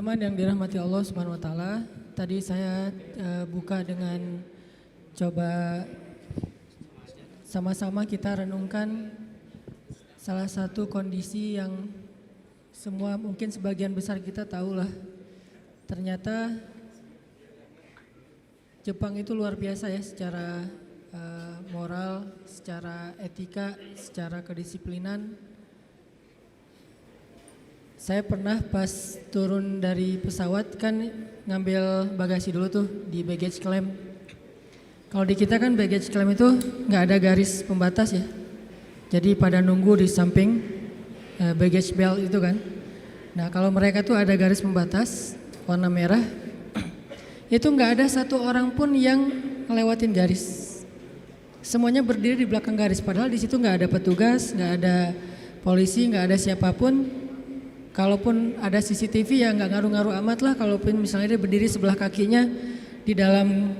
Teman-teman yang dirahmati Allah Subhanahu wa taala, tadi saya buka dengan coba sama-sama kita renungkan salah satu kondisi yang semua mungkin sebagian besar kita tahulah. Ternyata Jepang itu luar biasa ya secara moral, secara etika, secara kedisiplinan. Saya pernah pas turun dari pesawat kan ngambil bagasi dulu tuh di baggage claim. Kalau di kita kan baggage claim itu nggak ada garis pembatas ya. Jadi pada nunggu di samping baggage belt itu kan. Nah kalau mereka tuh ada garis pembatas warna merah. Itu nggak ada satu orang pun yang ngelewatin garis. Semuanya berdiri di belakang garis. Padahal di situ nggak ada petugas, nggak ada polisi, nggak ada siapapun. Kalaupun ada CCTV ya nggak ngaruh-ngaruh amat lah. Kalaupun misalnya dia berdiri sebelah kakinya di dalam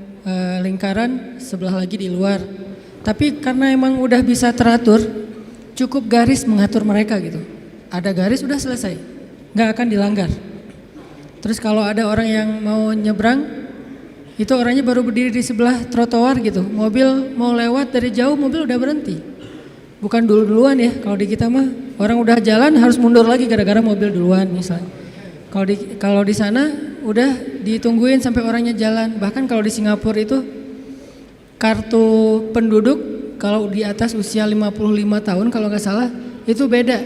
lingkaran, sebelah lagi di luar. Tapi karena emang udah bisa teratur, cukup garis mengatur mereka gitu. Ada garis udah selesai, nggak akan dilanggar. Terus kalau ada orang yang mau nyebrang, itu orangnya baru berdiri di sebelah trotoar gitu. Mobil mau lewat dari jauh, mobil udah berhenti. Bukan duluan ya, kalau di kita mah orang udah jalan harus mundur lagi gara-gara mobil duluan misalnya. Kalau di sana udah ditungguin sampai orangnya jalan. Bahkan kalau di Singapura itu kartu penduduk kalau di atas usia 55 tahun kalau nggak salah itu beda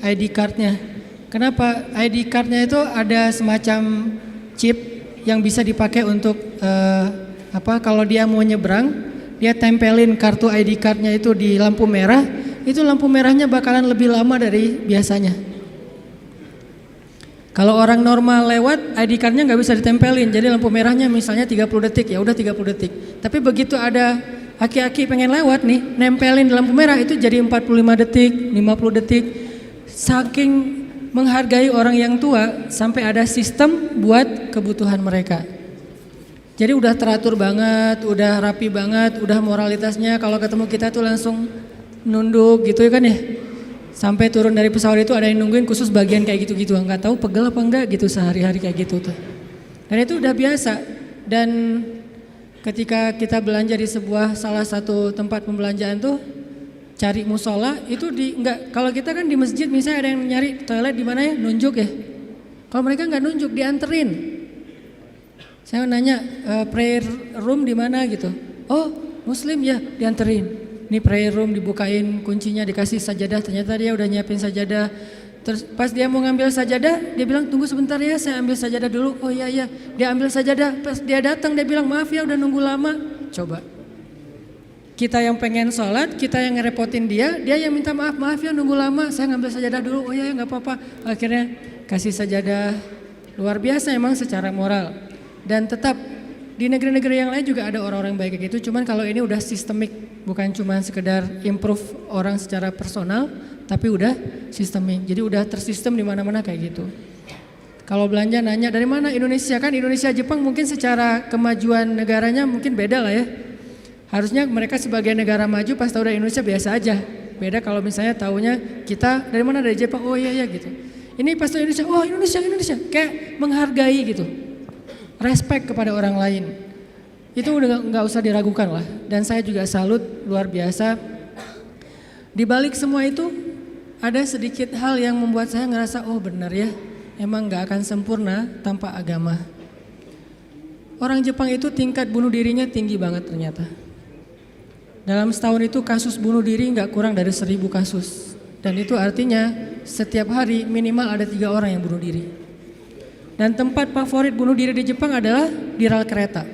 ID cardnya. Kenapa? ID cardnya itu ada semacam chip yang bisa dipakai untuk kalau dia mau nyebrang. Dia tempelin kartu ID cardnya itu di lampu merah, itu lampu merahnya bakalan lebih lama dari biasanya. Kalau orang normal lewat, ID cardnya nggak bisa ditempelin, jadi lampu merahnya misalnya 30 detik, ya udah 30 detik. Tapi begitu ada aki-aki pengen lewat nih, nempelin di lampu merah itu jadi 45 detik, 50 detik. Saking menghargai orang yang tua, sampai ada sistem buat kebutuhan mereka. Jadi udah teratur banget, udah rapi banget, udah moralitasnya kalau ketemu kita tuh langsung nunduk gitu ya kan ya. Sampai turun dari pesawat itu ada yang nungguin khusus bagian kayak gitu-gitu. Nggak tahu pegel apa enggak gitu sehari-hari kayak gitu tuh. Dan itu udah biasa. Dan ketika kita belanja di salah satu tempat pembelanjaan tuh cari musola itu kalau kita kan di masjid misalnya ada yang nyari toilet di mana ya nunjuk ya. Kalau mereka nggak nunjuk dianterin. Saya nanya prayer room di mana gitu. Oh muslim ya dianterin. Ini prayer room dibukain kuncinya dikasih sajadah. Ternyata dia udah nyiapin sajadah. Terus pas dia mau ngambil sajadah dia bilang tunggu sebentar ya saya ambil sajadah dulu. Oh iya dia ambil sajadah. Pas dia datang dia bilang maaf ya udah nunggu lama. Coba. Kita yang pengen sholat kita yang ngerepotin dia yang minta maaf ya nunggu lama saya ngambil sajadah dulu. Oh iya nggak apa-apa. Akhirnya kasih sajadah. Luar biasa emang secara moral. Dan tetap di negeri-negeri yang lain juga ada orang-orang baik kayak gitu. Cuman kalau ini udah sistemik, bukan cuma sekedar improve orang secara personal, tapi udah sistemik. Jadi udah tersistem di mana-mana kayak gitu. Kalau belanja nanya dari mana Indonesia kan Indonesia Jepang mungkin secara kemajuan negaranya mungkin beda lah ya. Harusnya mereka sebagai negara maju pas tahu dari Indonesia biasa aja. Beda kalau misalnya taunya kita dari mana dari Jepang. Oh iya gitu. Ini pas tahu Indonesia. Oh Indonesia kayak menghargai gitu. Respect kepada orang lain itu udah nggak usah diragukan lah. Dan saya juga salut luar biasa. Di balik semua itu ada sedikit hal yang membuat saya ngerasa oh benar ya emang nggak akan sempurna tanpa agama. Orang Jepang itu tingkat bunuh dirinya tinggi banget ternyata. Dalam setahun itu kasus bunuh diri nggak kurang dari 1000 kasus. Dan itu artinya setiap hari minimal ada 3 orang yang bunuh diri. Dan tempat favorit bunuh diri di Jepang adalah di rel kereta.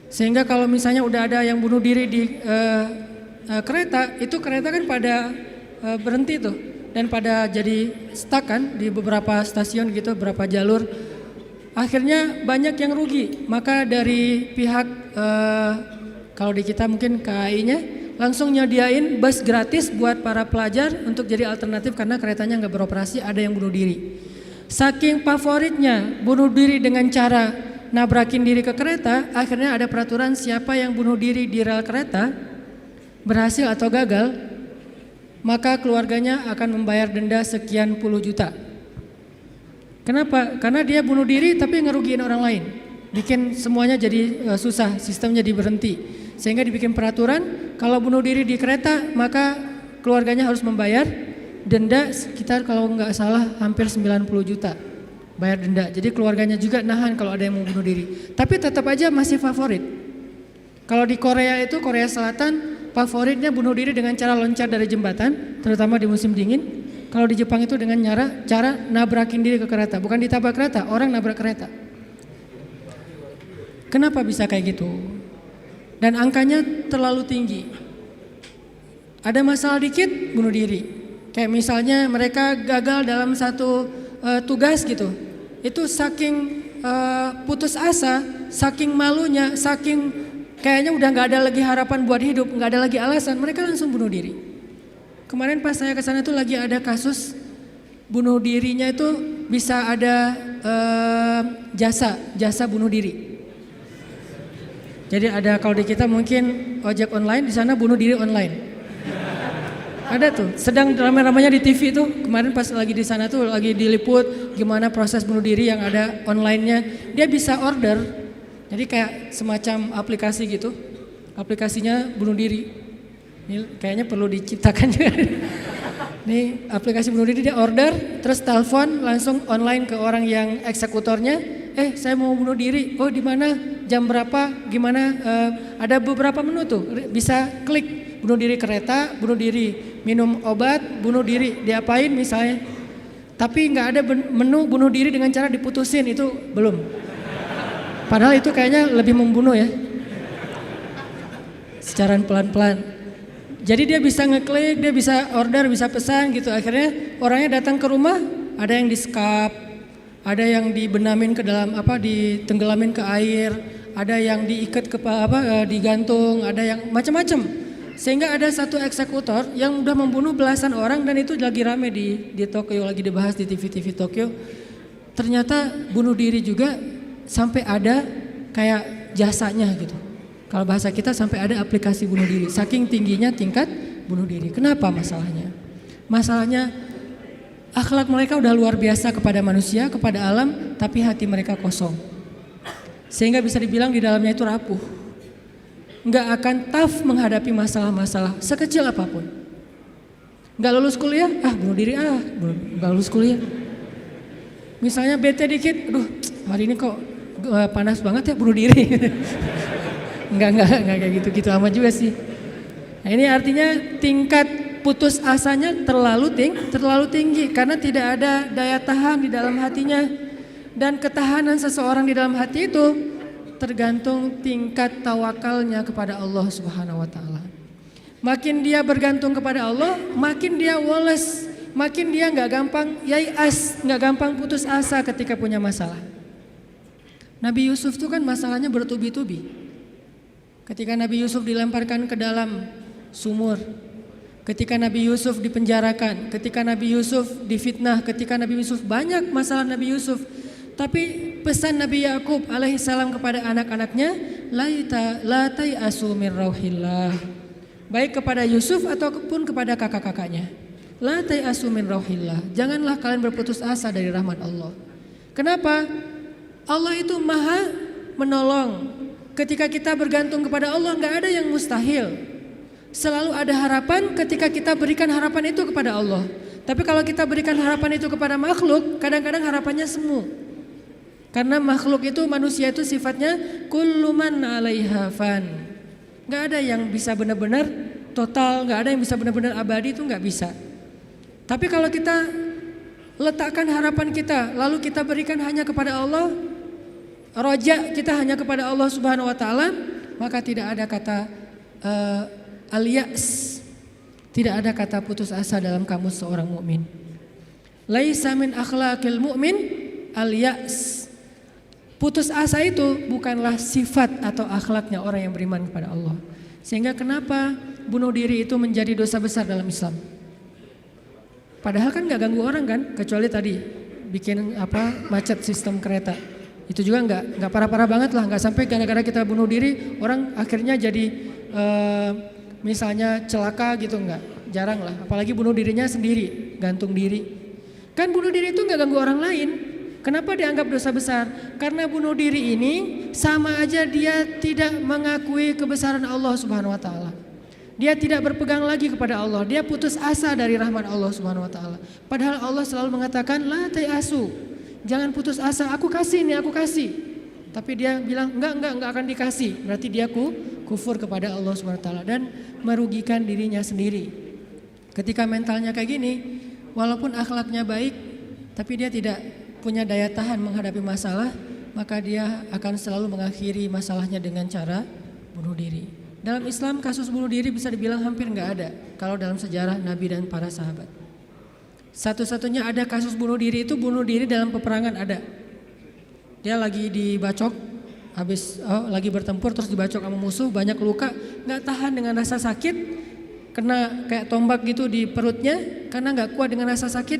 Sehingga kalau misalnya udah ada yang bunuh diri di kereta, itu kereta kan pada berhenti tuh. Dan pada jadi stuck kan di beberapa stasiun gitu, beberapa jalur. Akhirnya banyak yang rugi. Maka dari pihak, kalau di kita mungkin KAI-nya, langsung nyediain bus gratis buat para pelajar untuk jadi alternatif karena keretanya nggak beroperasi, ada yang bunuh diri. Saking favoritnya bunuh diri dengan cara nabrakin diri ke kereta, akhirnya ada peraturan siapa yang bunuh diri di rel kereta berhasil atau gagal, maka keluarganya akan membayar denda sekian puluh juta. Kenapa? Karena dia bunuh diri tapi ngerugiin orang lain. Bikin semuanya jadi susah, sistemnya jadi berhenti. Sehingga dibikin peraturan, kalau bunuh diri di kereta maka keluarganya harus membayar denda sekitar kalau nggak salah hampir 90 juta. Bayar denda. Jadi keluarganya juga nahan kalau ada yang mau bunuh diri. Tapi tetap aja masih favorit. Kalau di Korea itu, Korea Selatan, favoritnya bunuh diri dengan cara loncat dari jembatan, terutama di musim dingin. Kalau di Jepang itu dengan cara nabrakin diri ke kereta, bukan ditabrak kereta, orang nabrak kereta. Kenapa bisa kayak gitu? Dan angkanya terlalu tinggi. Ada masalah dikit, bunuh diri. Kayak misalnya mereka gagal dalam satu tugas gitu. Itu saking putus asa, saking malunya, saking kayaknya udah nggak ada lagi harapan buat hidup, nggak ada lagi alasan, mereka langsung bunuh diri. Kemarin pas saya kesana tuh lagi ada kasus bunuh dirinya itu bisa ada jasa bunuh diri. Jadi ada kalau di kita mungkin ojek online, di sana bunuh diri online. Ada tuh, sedang ramai-ramainya di TV tuh. Kemarin pas lagi di sana tuh lagi diliput gimana proses bunuh diri yang ada online-nya. Dia bisa order. Jadi kayak semacam aplikasi gitu. Aplikasinya bunuh diri. Ini kayaknya perlu diciptakan juga. Nih aplikasi bunuh diri, dia order, terus telepon langsung online ke orang yang eksekutornya. Saya mau bunuh diri. Oh di mana? Jam berapa? Gimana? Ada beberapa menu tuh. Bisa klik bunuh diri kereta, bunuh diri minum obat, bunuh diri diapain misalnya. Tapi nggak ada menu bunuh diri dengan cara diputusin, itu belum. Padahal itu kayaknya lebih membunuh ya. Secara pelan-pelan. Jadi dia bisa ngeklik, dia bisa order, bisa pesan gitu. Akhirnya orangnya datang ke rumah, ada yang di-skap, ada yang dibenamin ke dalam ditenggelamin ke air, ada yang diikat ke digantung, ada yang macam-macam. Sehingga ada satu eksekutor yang udah membunuh belasan orang dan itu lagi rame di Tokyo, lagi dibahas di TV-TV Tokyo. Ternyata bunuh diri juga sampai ada kayak jasanya gitu. Kalau bahasa kita sampai ada aplikasi bunuh diri. Saking tingginya tingkat bunuh diri. Kenapa masalahnya? Masalahnya akhlak mereka udah luar biasa kepada manusia, kepada alam, tapi hati mereka kosong. Sehingga bisa dibilang di dalamnya itu rapuh. Nggak akan tough menghadapi masalah-masalah sekecil apapun. Nggak lulus kuliah, bunuh diri nggak lulus kuliah. Misalnya bete dikit, hari ini kok panas banget ya, bunuh diri. Enggak kayak gitu amat juga sih. Nah, ini artinya tingkat putus asanya terlalu tinggi karena tidak ada daya tahan di dalam hatinya. Dan ketahanan seseorang di dalam hati itu tergantung tingkat tawakalnya kepada Allah Subhanahu wa taala. Makin dia bergantung kepada Allah, makin dia woles, makin dia enggak gampang yai'as, enggak gampang putus asa ketika punya masalah. Nabi Yusuf itu kan masalahnya bertubi-tubi. Ketika Nabi Yusuf dilemparkan ke dalam sumur, ketika Nabi Yusuf dipenjarakan, ketika Nabi Yusuf difitnah, ketika Nabi Yusuf banyak masalah Nabi Yusuf. Tapi pesan Nabi Yakub alaihissalam kepada anak-anaknya, la tai'asu min rauhillah. Baik kepada Yusuf ataupun kepada kakak-kakaknya. La tai'asu min rauhillah. Janganlah kalian berputus asa dari rahmat Allah. Kenapa? Allah itu maha menolong. Ketika kita bergantung kepada Allah, nggak ada yang mustahil. Selalu ada harapan ketika kita berikan harapan itu kepada Allah. Tapi kalau kita berikan harapan itu kepada makhluk, kadang-kadang harapannya semu. Karena makhluk itu, manusia itu sifatnya kullu man 'alaiha fan. Nggak ada yang bisa benar-benar total, nggak ada yang bisa benar-benar abadi, itu nggak bisa. Tapi kalau kita letakkan harapan kita, lalu kita berikan hanya kepada Allah, roja kita hanya kepada Allah Subhanahu wa taala, maka tidak ada kata al-ya's, tidak ada kata putus asa dalam kamus seorang mukmin. Laisa min akhlaqil mu'min al-ya's. Putus asa itu bukanlah sifat atau akhlaknya orang yang beriman kepada Allah. Sehingga kenapa bunuh diri itu menjadi dosa besar dalam Islam? Padahal kan nggak ganggu orang kan, kecuali tadi bikin macet sistem kereta. Itu juga nggak parah-parah banget lah, nggak sampai gara-gara kita bunuh diri orang akhirnya jadi misalnya celaka gitu, nggak, jarang lah. Apalagi bunuh dirinya sendiri, gantung diri. Kan bunuh diri itu nggak ganggu orang lain, Kenapa dianggap dosa besar? Karena bunuh diri ini sama aja dia tidak mengakui kebesaran Allah Subhanahu wa taala. Dia tidak berpegang lagi kepada Allah. Dia putus asa dari rahmat Allah Subhanahu wa taala. Padahal Allah selalu mengatakan la tayasu. Jangan putus asa, aku kasih nih, aku kasih. Tapi dia bilang enggak akan dikasih. Berarti dia kufur kepada Allah Subhanahu wa taala dan merugikan dirinya sendiri. Ketika mentalnya kayak gini, walaupun akhlaknya baik, tapi dia tidak punya daya tahan menghadapi masalah, maka dia akan selalu mengakhiri masalahnya dengan cara bunuh diri. Dalam Islam kasus bunuh diri bisa dibilang hampir nggak ada kalau dalam sejarah Nabi dan para sahabat. Satu-satunya ada kasus bunuh diri itu bunuh diri dalam peperangan ada. Dia lagi dibacok, lagi bertempur terus dibacok sama musuh, banyak luka, nggak tahan dengan rasa sakit, kena kayak tombak gitu di perutnya, karena nggak kuat dengan rasa sakit,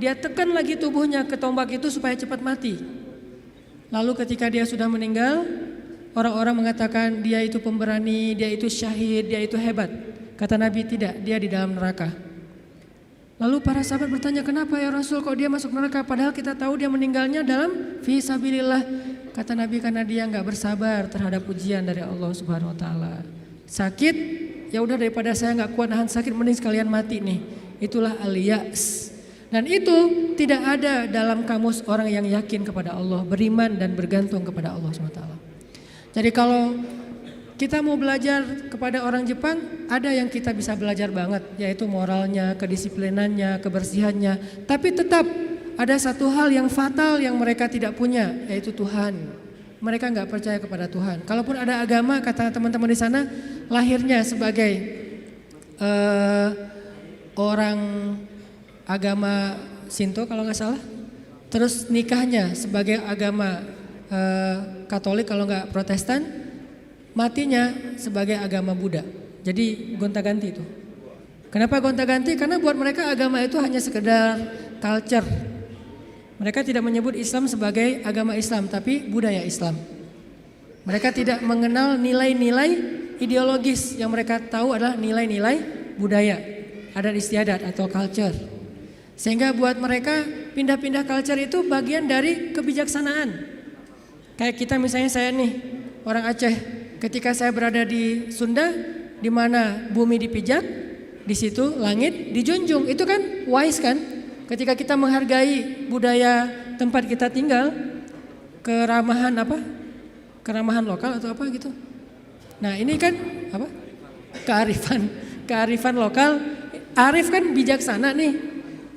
dia tekan lagi tubuhnya ke tombak itu supaya cepat mati. Lalu ketika dia sudah meninggal, orang-orang mengatakan dia itu pemberani, dia itu syahid, dia itu hebat. Kata Nabi tidak, dia di dalam neraka. Lalu para sahabat bertanya, kenapa ya Rasul kok dia masuk neraka? Padahal kita tahu dia meninggalnya dalam fisabilillah. Kata Nabi karena dia nggak bersabar terhadap ujian dari Allah Subhanahu Wa Taala. Sakit, ya udah daripada saya nggak kuat nahan sakit, mending sekalian mati nih. Itulah al-ya's. Dan itu tidak ada dalam kamus orang yang yakin kepada Allah, beriman dan bergantung kepada Allah Subhanahu Wa Taala. Jadi kalau kita mau belajar kepada orang Jepang, ada yang kita bisa belajar banget, yaitu moralnya, kedisiplinannya, kebersihannya. Tapi tetap ada satu hal yang fatal yang mereka tidak punya, yaitu Tuhan. Mereka nggak percaya kepada Tuhan. Kalaupun ada agama, kata teman-teman di sana, lahirnya sebagai orang agama Shinto kalau nggak salah, terus nikahnya sebagai agama Katolik kalau nggak Protestan, matinya sebagai agama Buddha. Jadi gonta-ganti itu. Kenapa gonta-ganti? Karena buat mereka agama itu hanya sekedar culture. Mereka tidak menyebut Islam sebagai agama Islam, tapi budaya Islam. Mereka tidak mengenal nilai-nilai ideologis, yang mereka tahu adalah nilai-nilai budaya, adat istiadat atau culture. Sehingga buat mereka pindah-pindah culture itu bagian dari kebijaksanaan. Kayak kita misalnya, saya nih orang Aceh, ketika saya berada di Sunda, di mana bumi dipijak, di situ langit dijunjung. Itu kan wise kan? Ketika kita menghargai budaya tempat kita tinggal, keramahan apa? Keramahan lokal atau apa gitu. Nah ini kan apa? Kearifan lokal. Arif kan bijaksana nih.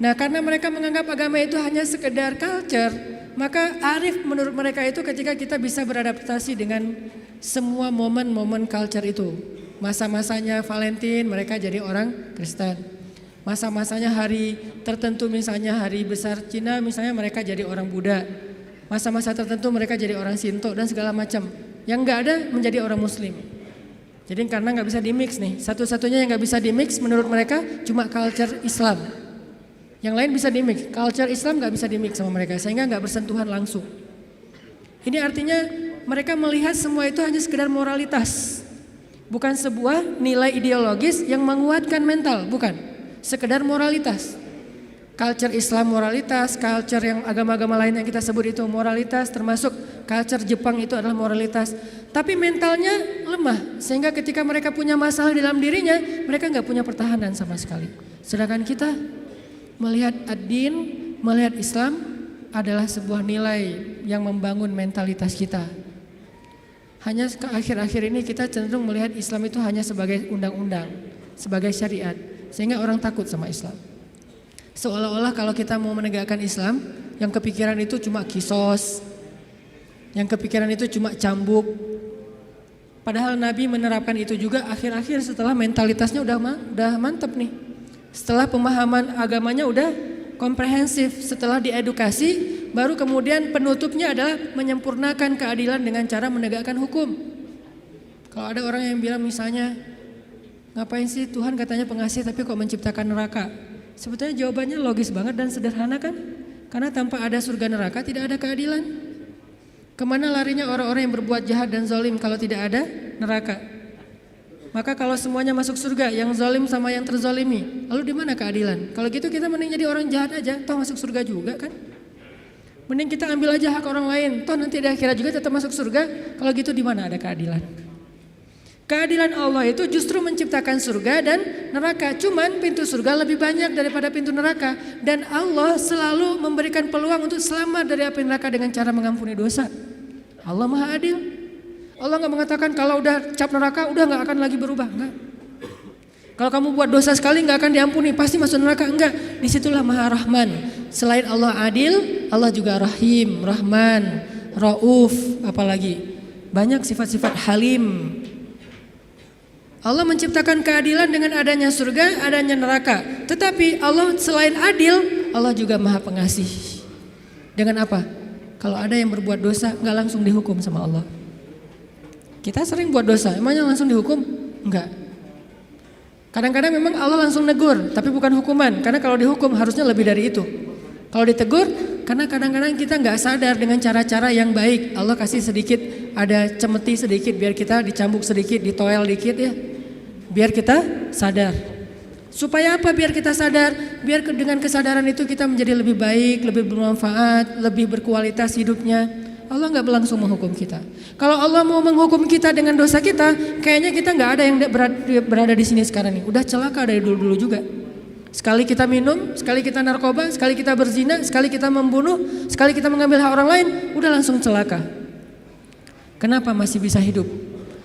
Nah karena mereka menganggap agama itu hanya sekedar culture, maka arif menurut mereka itu ketika kita bisa beradaptasi dengan semua momen-momen culture itu. Masa-masanya Valentine mereka jadi orang Kristen. Masa-masanya hari tertentu misalnya hari besar Cina misalnya mereka jadi orang Buddha. Masa-masa tertentu mereka jadi orang Shinto dan segala macam. Yang enggak ada menjadi orang Muslim. Jadi karena nggak bisa dimix nih. Satu-satunya yang nggak bisa dimix menurut mereka cuma culture Islam. Yang lain bisa dimix, culture Islam nggak bisa dimix sama mereka sehingga nggak bersentuhan langsung. Ini artinya mereka melihat semua itu hanya sekedar moralitas, bukan sebuah nilai ideologis yang menguatkan mental, bukan, sekedar moralitas. Culture Islam moralitas, culture yang agama-agama lain yang kita sebut itu moralitas, termasuk culture Jepang itu adalah moralitas. Tapi mentalnya lemah sehingga ketika mereka punya masalah di dalam dirinya, mereka nggak punya pertahanan sama sekali. Sedangkan kita melihat ad-din, melihat Islam adalah sebuah nilai yang membangun mentalitas kita. Hanya ke akhir-akhir ini kita cenderung melihat Islam itu hanya sebagai undang-undang, sebagai syariat, sehingga orang takut sama Islam. Seolah-olah kalau kita mau menegakkan Islam, yang kepikiran itu cuma kisos, yang kepikiran itu cuma cambuk. Padahal Nabi menerapkan itu juga akhir-akhir setelah mentalitasnya udah mantep nih. Setelah pemahaman agamanya udah komprehensif, setelah diedukasi, baru kemudian penutupnya adalah menyempurnakan keadilan dengan cara menegakkan hukum. Kalau ada orang yang bilang misalnya, ngapain sih Tuhan katanya pengasih tapi kok menciptakan neraka? Sebetulnya jawabannya logis banget dan sederhana kan? Karena tanpa ada surga neraka tidak ada keadilan. Kemana larinya orang-orang yang berbuat jahat dan zalim kalau tidak ada neraka? Maka kalau semuanya masuk surga, yang zalim sama yang terzalimi, lalu di mana keadilan? Kalau gitu kita mending jadi orang jahat aja, toh masuk surga juga kan? Mending kita ambil aja hak orang lain. Toh nanti di akhirat juga tetap masuk surga. Kalau gitu di mana ada keadilan? Keadilan Allah itu justru menciptakan surga dan neraka. Cuman pintu surga lebih banyak daripada pintu neraka. Dan Allah selalu memberikan peluang untuk selamat dari api neraka dengan cara mengampuni dosa. Allah Maha Adil. Allah gak mengatakan kalau udah cap neraka udah gak akan lagi berubah. Enggak. Kalau kamu buat dosa sekali gak akan diampuni, pasti masuk neraka. Enggak. Disitulah Maha Rahman. Selain Allah adil, Allah juga Rahim, Rahman, Rauf, apalagi banyak sifat-sifat Halim. Allah menciptakan keadilan dengan adanya surga, adanya neraka. Tetapi Allah selain adil, Allah juga Maha Pengasih. Dengan apa? Kalau ada yang berbuat dosa, gak langsung dihukum sama Allah. Kita sering buat dosa, emangnya langsung dihukum? Enggak. Kadang-kadang memang Allah langsung negur, tapi bukan hukuman. Karena kalau dihukum harusnya lebih dari itu. Kalau ditegur, karena kadang-kadang kita gak sadar dengan cara-cara yang baik. Allah kasih sedikit, ada cemeti sedikit biar kita dicambuk sedikit, ditoel dikit ya. Biar kita sadar. Supaya apa biar kita sadar? Biar dengan kesadaran itu kita menjadi lebih baik, lebih bermanfaat, lebih berkualitas hidupnya. Allah gak langsung menghukum kita. Kalau Allah mau menghukum kita dengan dosa kita, kayaknya kita gak ada yang berada di sini sekarang nih. Udah celaka dari dulu-dulu juga. Sekali kita minum, sekali kita narkoba, sekali kita berzina, sekali kita membunuh, sekali kita mengambil hak orang lain, udah langsung celaka. Kenapa masih bisa hidup?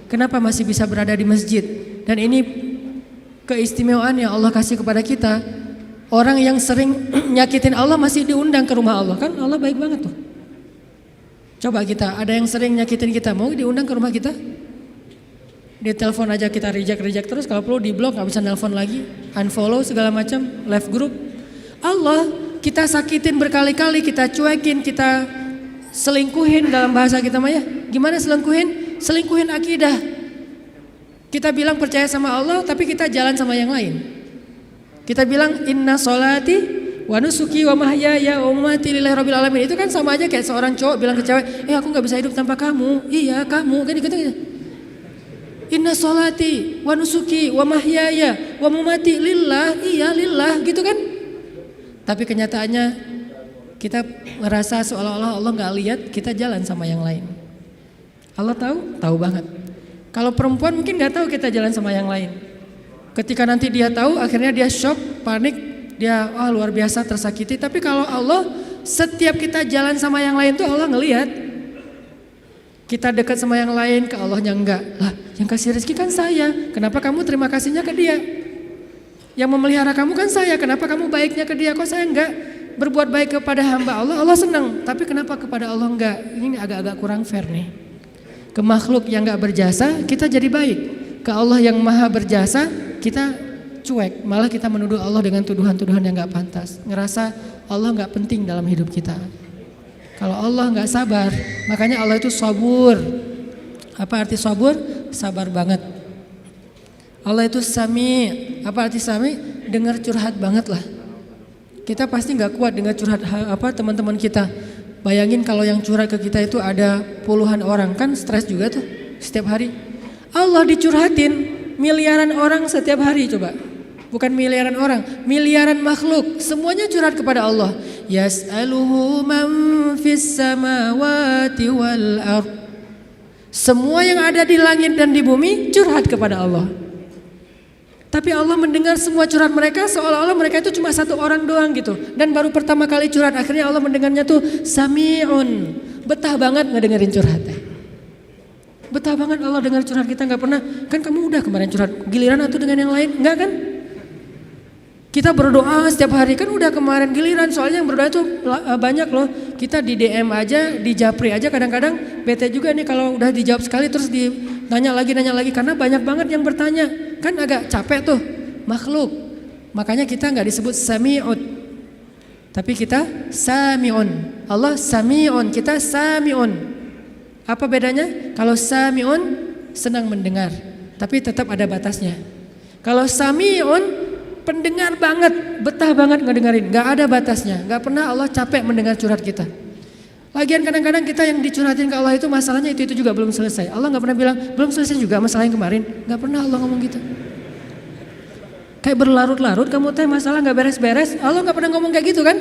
Kenapa masih bisa berada di masjid? Dan ini keistimewaan yang Allah kasih kepada kita. Orang yang sering nyakitin Allah masih diundang ke rumah Allah. Kan Allah baik banget tuh. Coba kita, ada yang sering nyakitin kita, mau diundang ke rumah kita? Dia telepon aja kita reject terus, kalau perlu di blok, gak bisa nelpon lagi, unfollow segala macam, left group. Allah kita sakitin berkali-kali, kita cuekin, kita selingkuhin dalam bahasa kita mah ya. Gimana selingkuhin? Selingkuhin akidah. Kita bilang percaya sama Allah tapi kita jalan sama yang lain. Kita bilang inna sholati wa nusuki wa mahyaya wa mamati lillahi rabbil alamin. Itu kan sama aja kayak seorang cowok bilang ke cewek, aku gak bisa hidup tanpa kamu. Iya kamu, kan gitu. Inna sholati wa nusuki wa mahyaya wa mamati lillah, iya lillah gitu kan. Tapi kenyataannya kita merasa seolah-olah Allah gak lihat, kita jalan sama yang lain. Allah tahu? Tahu banget. Kalau perempuan mungkin gak tahu kita jalan sama yang lain. Ketika nanti dia tahu, akhirnya dia shock, panik, dia luar biasa tersakiti. Tapi kalau Allah, setiap kita jalan sama yang lain tuh Allah ngelihat. Kita dekat sama yang lain, ke Allahnya enggak. Lah, yang kasih rezeki kan saya. Kenapa kamu terima kasihnya ke dia? Yang memelihara kamu kan saya. Kenapa kamu baiknya ke dia? Kok saya enggak berbuat baik kepada hamba Allah? Allah senang. Tapi kenapa kepada Allah enggak? Ini agak-agak kurang fair nih. Ke makhluk yang enggak berjasa, kita jadi baik. Ke Allah yang maha berjasa, kita cuek. Malah kita menuduh Allah dengan tuduhan-tuduhan yang enggak pantas. Ngerasa Allah enggak penting dalam hidup kita. Kalau Allah nggak sabar, makanya Allah itu sabur. Apa arti sabur? Sabar banget. Allah itu sami. Apa arti sami? Dengar curhat banget lah. Kita pasti nggak kuat dengar curhat teman-teman kita. Bayangin kalau yang curhat ke kita itu ada puluhan orang, kan stres juga tuh setiap hari. Allah dicurhatin miliaran orang setiap hari coba. Bukan miliaran orang, miliaran makhluk, semuanya curhat kepada Allah. Yas'aluhu man fis samawati wal ard. Semua yang ada di langit dan di bumi curhat kepada Allah. Tapi Allah mendengar semua curhat mereka seolah-olah mereka itu cuma satu orang doang gitu. Dan baru pertama kali curhat, akhirnya Allah mendengarnya tuh sami'un. Betah banget ngedengerin curhatnya. Betah banget Allah dengar curhat kita, gak pernah. Kan kamu udah kemarin curhat, giliran atau dengan yang lain? Enggak kan? Kita berdoa setiap hari, kan udah kemarin giliran, soalnya yang berdoa itu banyak loh. Kita di DM aja, di japri aja kadang-kadang bete juga nih kalau udah dijawab sekali terus nanya lagi karena banyak banget yang bertanya. Kan agak capek tuh makhluk. Makanya kita nggak disebut sami'un. Tapi kita sami'un. Allah sami'un, kita sami'un. Apa bedanya? Kalau sami'un senang mendengar, tapi tetap ada batasnya. Kalau sami'un pendengar banget, betah banget ngedengerin, gak ada batasnya, gak pernah Allah capek mendengar curhat kita. Lagian kadang-kadang kita yang dicurhatin ke Allah itu masalahnya itu juga belum selesai. Allah gak pernah bilang, belum selesai juga masalah yang kemarin, gak pernah Allah ngomong gitu. Kayak berlarut-larut kamu teh masalah gak beres-beres, Allah gak pernah ngomong kayak gitu kan.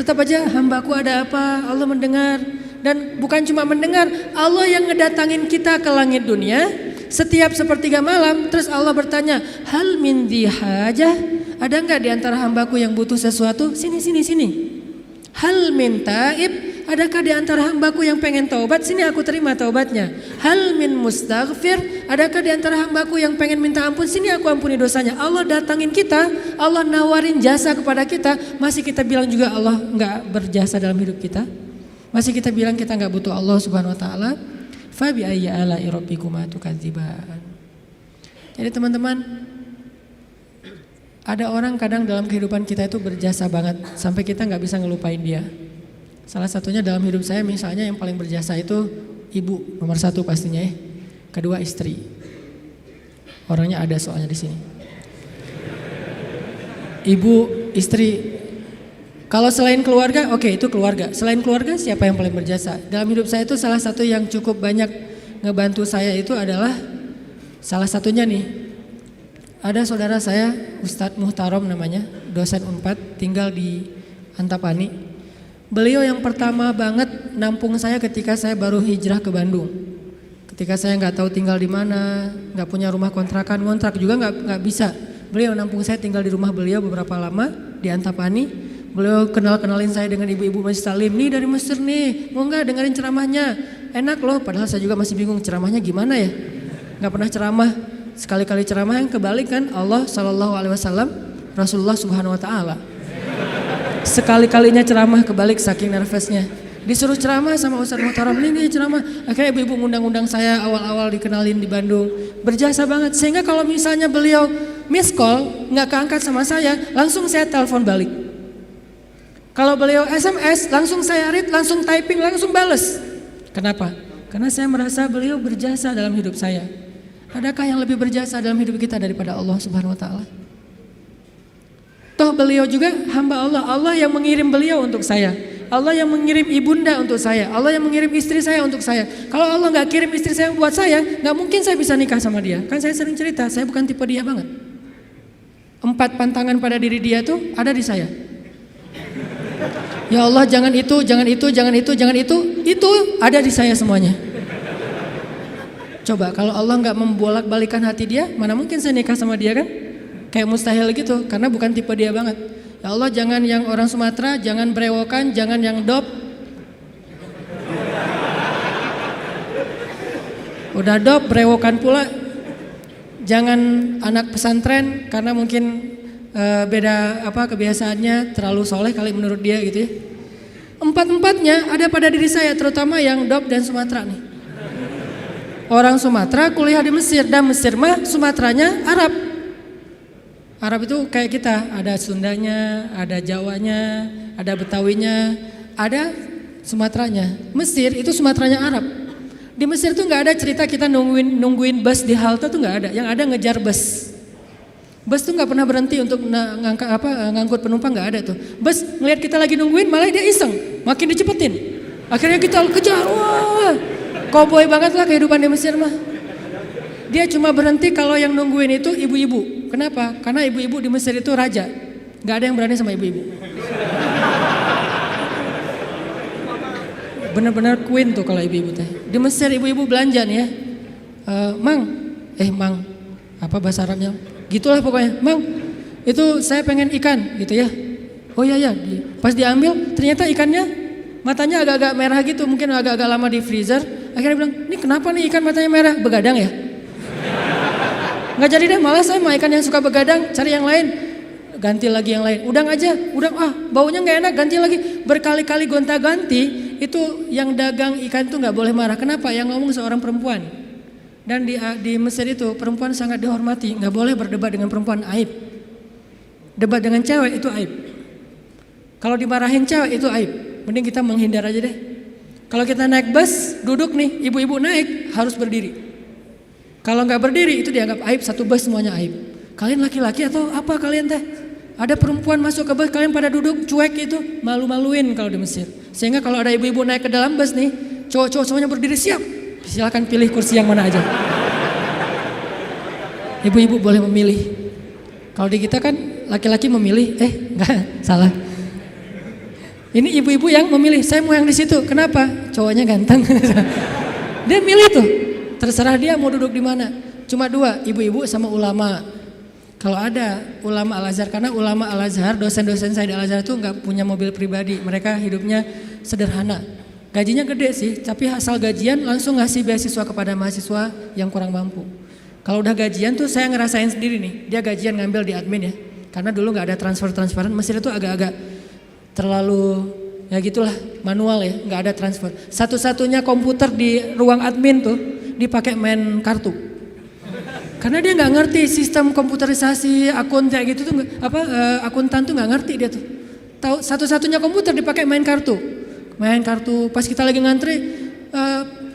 Tetap aja hambaku ada apa, Allah mendengar. Dan bukan cuma mendengar, Allah yang ngedatangin kita ke langit dunia setiap sepertiga malam. Terus Allah bertanya, hal min dhi hajah, ada enggak di antara hambaku yang butuh sesuatu? Sini. Hal min taib, adakah di antara hambaku yang pengen taubat? Sini aku terima taubatnya. Hal min mustaghfir, adakah di antara hambaku yang pengen minta ampun? Sini aku ampuni dosanya. Allah datangin kita, Allah nawarin jasa kepada kita, masih kita bilang juga Allah enggak berjasa dalam hidup kita? Masih kita bilang kita enggak butuh Allah Subhanahu wa taala? Fa bi ayyi ala'i rabbikuma tukadziban. Jadi teman-teman, ada orang kadang dalam kehidupan kita itu berjasa banget sampai kita nggak bisa ngelupain dia. Salah satunya dalam hidup saya misalnya yang paling berjasa itu ibu nomor satu pastinya ya. Kedua istri. Orangnya ada soalnya di sini. Ibu, istri. Kalau selain keluarga, oke, itu keluarga. Selain keluarga siapa yang paling berjasa? Dalam hidup saya itu salah satu yang cukup banyak ngebantu saya itu adalah salah satunya nih. Ada saudara saya, Ustadz Muhtarom namanya, dosen Unpad, tinggal di Antapani. Beliau yang pertama banget nampung saya ketika saya baru hijrah ke Bandung. Ketika saya nggak tahu tinggal di mana, nggak punya rumah kontrakan, ngontrak juga nggak bisa. Beliau nampung saya tinggal di rumah beliau beberapa lama di Antapani. Beliau kenalin saya dengan ibu-ibu Masjid Salim, nih dari Mesir nih, mau nggak dengerin ceramahnya? Enak loh, padahal saya juga masih bingung ceramahnya gimana ya, nggak pernah ceramah. Sekali-kali ceramah yang kebalik kan Allah Shallallahu Alaihi Wasallam, Rasulullah Subhanahu Wa Taala. Sekali-kalinya ceramah kebalik saking nervousnya. Disuruh ceramah sama Ustadz Muhtaram, ini ceramah. Akhirnya ibu-ibu ngundang-undang saya awal-awal dikenalin di Bandung. Berjasa banget. Sehingga kalau misalnya beliau miss call nggak keangkat sama saya, langsung saya telepon balik. Kalau beliau SMS, langsung saya read, langsung typing, langsung bales. Kenapa? Karena saya merasa beliau berjasa dalam hidup saya. Adakah yang lebih berjasa dalam hidup kita daripada Allah Subhanahu wa taala? Toh beliau juga hamba Allah, Allah yang mengirim beliau untuk saya. Allah yang mengirim ibunda untuk saya, Allah yang mengirim istri saya untuk saya. Kalau Allah nggak kirim istri saya buat saya, nggak mungkin saya bisa nikah sama dia. Kan saya sering cerita, saya bukan tipe dia banget. 4 pantangan pada diri dia tuh ada di saya. Ya Allah, jangan itu, jangan itu, jangan itu, jangan itu ada di saya semuanya. Coba kalau Allah nggak membolak-balikan hati dia, mana mungkin saya nikah sama dia kan? Kayak mustahil gitu, karena bukan tipe dia banget. Ya Allah, jangan yang orang Sumatera, jangan brewokan, jangan yang dop. Udah dop, brewokan pula. Jangan anak pesantren, karena mungkin beda kebiasaannya, terlalu soleh kali menurut dia gitu ya. 4-4-nya ada pada diri saya, terutama yang dop dan Sumatera nih. Orang Sumatera kuliah di Mesir, dan Mesir mah Sumateranya Arab. Arab itu kayak kita, ada Sundanya, ada Jawanya, ada Betawinya, ada Sumateranya. Mesir itu Sumateranya Arab. Di Mesir tuh nggak ada cerita kita nungguin bus di halte tuh nggak ada. Yang ada ngejar bus. Bus tuh nggak pernah berhenti untuk ngangkut penumpang, nggak ada tuh. Bus ngelihat kita lagi nungguin, malah dia iseng, makin dicepetin. Akhirnya kita kejar, wah. Koboi banget lah kehidupan di Mesir mah. Dia cuma berhenti kalau yang nungguin itu ibu-ibu. Kenapa? Karena ibu-ibu di Mesir itu raja. Gak ada yang berani sama ibu-ibu. Bener-bener queen tuh kalau ibu-ibu teh. Di Mesir ibu-ibu belanja nih ya. Mang. Apa bahasa Arabnya? Gitulah pokoknya. Mang, itu saya pengen ikan gitu ya. Oh iya. Pas diambil ternyata ikannya matanya agak-agak merah gitu. Mungkin agak-agak lama di freezer. Akhirnya bilang, ini kenapa nih ikan matanya merah? Begadang ya? Nggak jadi deh, malah saya mau ikan yang suka begadang, cari yang lain. Ganti lagi yang lain, udang aja, baunya nggak enak, ganti lagi. Berkali-kali gonta-ganti, itu yang dagang ikan tuh nggak boleh marah. Kenapa? Yang ngomong seorang perempuan. Dan di Mesir itu perempuan sangat dihormati, nggak boleh berdebat dengan perempuan, aib. Debat dengan cewek itu aib. Kalau dimarahin cewek itu aib, mending kita menghindar aja deh. Kalau kita naik bus, duduk nih, ibu-ibu naik harus berdiri. Kalau nggak berdiri itu dianggap aib, satu bus semuanya aib. Kalian laki-laki atau apa kalian teh? Ada perempuan masuk ke bus, kalian pada duduk cuek itu, malu-maluin kalau di Mesir. Sehingga kalau ada ibu-ibu naik ke dalam bus nih, cowok-cowok semuanya berdiri siap. Silakan pilih kursi yang mana aja. Ibu-ibu boleh memilih. Kalau di kita kan laki-laki memilih, enggak, salah. Ini ibu-ibu yang memilih, saya mau yang di situ. Kenapa? Cowoknya ganteng. Dia milih tuh. Terserah dia mau duduk di mana. Cuma dua, ibu-ibu sama ulama. Kalau ada ulama Al-Azhar, karena ulama Al-Azhar, dosen-dosen saya di Al-Azhar itu nggak punya mobil pribadi. Mereka hidupnya sederhana. Gajinya gede sih, tapi asal gajian langsung ngasih beasiswa kepada mahasiswa yang kurang mampu. Kalau udah gajian tuh saya ngerasain sendiri nih, dia gajian ngambil di admin ya. Karena dulu nggak ada transferan, Mesir itu agak-agak terlalu ya gitulah, manual ya, nggak ada transfer. Satu-satunya komputer di ruang admin tuh dipakai main kartu. Karena dia nggak ngerti sistem komputerisasi akun kayak gitu tuh, akuntan tuh nggak ngerti dia tuh. Tahu satu-satunya komputer dipakai main kartu. Main kartu pas kita lagi ngantri,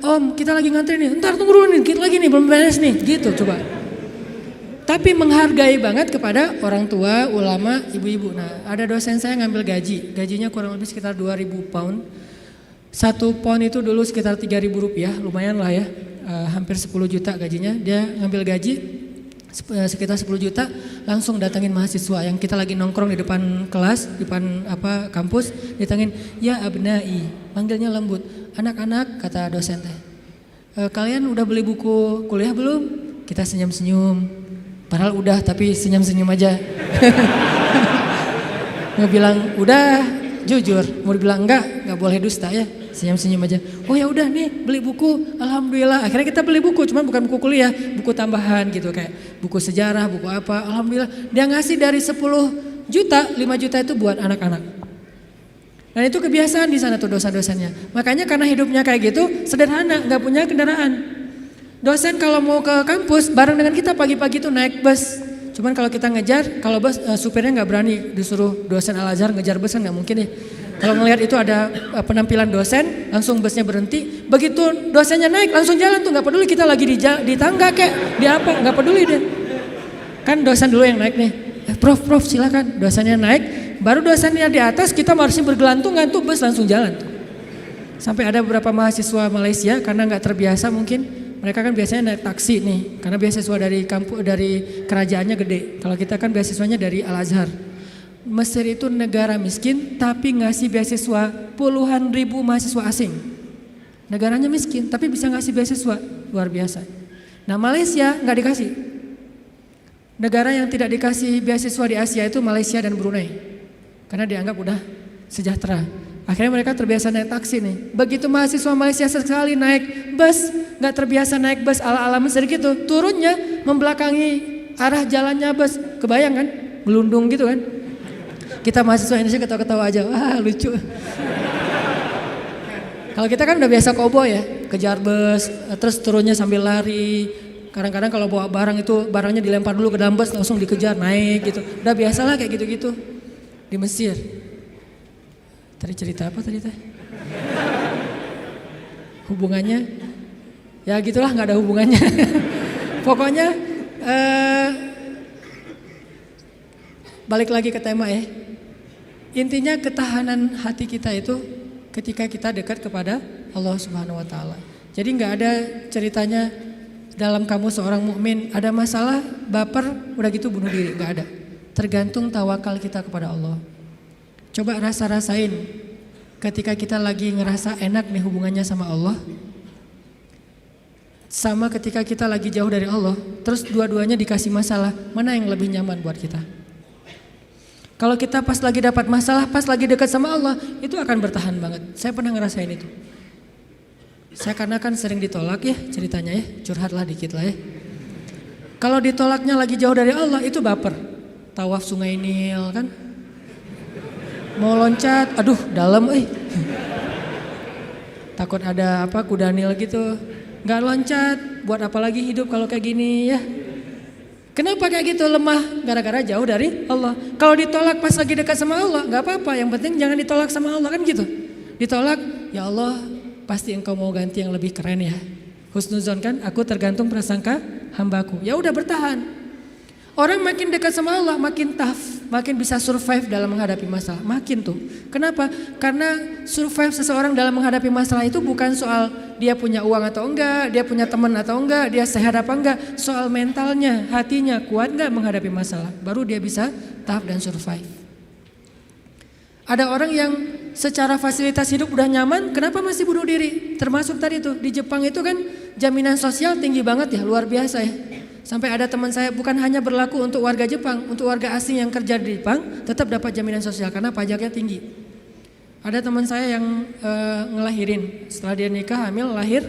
Om kita lagi ngantri nih, ntar tunggu dulu nih, dikit lagi nih belum beres nih, gitu coba. Tapi menghargai banget kepada orang tua, ulama, ibu-ibu. Nah ada dosen saya ngambil gajinya kurang lebih sekitar 2.000 pound. 1 pound itu dulu sekitar 3.000 rupiah, lumayan lah ya, hampir 10 juta gajinya. Dia ngambil gaji sekitar 10 juta, langsung datangin mahasiswa yang kita lagi nongkrong di depan kelas, di depan kampus, ditangin, ya abnai, manggilnya lembut. Anak-anak, kata dosen teh, kalian udah beli buku kuliah belum? Kita senyum-senyum. Padahal udah, tapi senyum-senyum aja. Mau bilang udah, jujur. Mau bilang enggak boleh dusta ya. Senyum-senyum aja. Oh ya udah nih, beli buku. Alhamdulillah. Akhirnya kita beli buku, cuman bukan buku kuliah, buku tambahan gitu kayak buku sejarah, buku apa. Alhamdulillah. Dia ngasih dari 10 juta, 5 juta itu buat anak-anak. Dan itu kebiasaan di sana tuh dosa-dosanya. Makanya karena hidupnya kayak gitu, sederhana, nggak punya kendaraan. Dosen kalau mau ke kampus bareng dengan kita pagi-pagi tuh naik bus. Cuman kalau kita ngejar, kalau bus supirnya nggak berani disuruh dosen Al-Azhar ngejar bus kan nggak mungkin ya. Kalau ngelihat itu ada penampilan dosen, langsung busnya berhenti. Begitu dosennya naik langsung jalan tuh, nggak peduli kita lagi di tangga kayak di apa, nggak peduli deh. Kan dosen dulu yang naik nih. Prof silakan. Dosennya naik, baru dosennya di atas, kita masih bergelantungan tuh bus langsung jalan tuh. Sampai ada beberapa mahasiswa Malaysia karena nggak terbiasa mungkin. Mereka kan biasanya naik taksi nih, karena beasiswa dari kampus dari kerajaannya gede. Kalau kita kan beasiswanya dari Al-Azhar. Mesir itu negara miskin, tapi ngasih beasiswa puluhan ribu mahasiswa asing. Negaranya miskin, tapi bisa ngasih beasiswa, luar biasa. Nah Malaysia nggak dikasih. Negara yang tidak dikasih beasiswa di Asia itu Malaysia dan Brunei, karena dianggap udah sejahtera. Akhirnya mereka terbiasa naik taksi nih. Begitu mahasiswa Malaysia sekali naik bus, nggak terbiasa naik bus ala-ala Mesir gitu, turunnya membelakangi arah jalannya bus. Kebayang kan? Gelundung gitu kan? Kita mahasiswa Indonesia ketawa-ketawa aja, wah lucu. Kalau kita kan udah biasa koboi ya, kejar bus, terus turunnya sambil lari. Kadang-kadang kalau bawa barang itu barangnya dilempar dulu ke dalam bus, langsung dikejar naik gitu. Udah biasalah kayak gitu-gitu di Mesir. Tadi cerita apa tadi teh? Hubungannya? Ya gitulah, nggak ada hubungannya. Pokoknya balik lagi ke tema ya. Intinya ketahanan hati kita itu ketika kita dekat kepada Allah Subhanahu Wa Taala. Jadi nggak ada ceritanya dalam kamu seorang mukmin ada masalah baper udah gitu bunuh diri, nggak ada. Tergantung tawakal kita kepada Allah. Coba rasain ketika kita lagi ngerasa enak nih hubungannya sama Allah, sama ketika kita lagi jauh dari Allah, terus dua-duanya dikasih masalah, mana yang lebih nyaman buat kita? Kalau kita pas lagi dapat masalah, pas lagi dekat sama Allah, itu akan bertahan banget. Saya pernah ngerasain itu. Saya karena kan sering ditolak ya ceritanya ya, curhatlah dikit lah ya. Kalau ditolaknya lagi jauh dari Allah, itu baper. Tawaf Sungai Nil kan, mau loncat, aduh dalam takut ada kuda Nil gitu, nggak loncat, buat apa lagi hidup kalau kayak gini ya. Kenapa kayak gitu? Lemah gara-gara jauh dari Allah. Kalau ditolak pas lagi dekat sama Allah, nggak apa-apa, yang penting jangan ditolak sama Allah kan gitu. Ditolak, ya Allah pasti engkau mau ganti yang lebih keren ya. Husnuzon kan, aku tergantung prasangka hambaku. Ya udah bertahan. Orang makin dekat sama Allah makin tough, makin bisa survive dalam menghadapi masalah, makin tuh. Kenapa? Karena survive seseorang dalam menghadapi masalah itu bukan soal dia punya uang atau enggak, dia punya teman atau enggak, dia sehat apa enggak, soal mentalnya, hatinya kuat enggak menghadapi masalah, baru dia bisa tough dan survive. Ada orang yang secara fasilitas hidup udah nyaman, kenapa masih bunuh diri? Termasuk tadi tuh di Jepang itu kan jaminan sosial tinggi banget ya, luar biasa ya. Sampai ada teman saya, bukan hanya berlaku untuk warga Jepang, untuk warga asing yang kerja di Jepang tetap dapat jaminan sosial karena pajaknya tinggi. Ada teman saya yang ngelahirin, setelah dia nikah hamil lahir,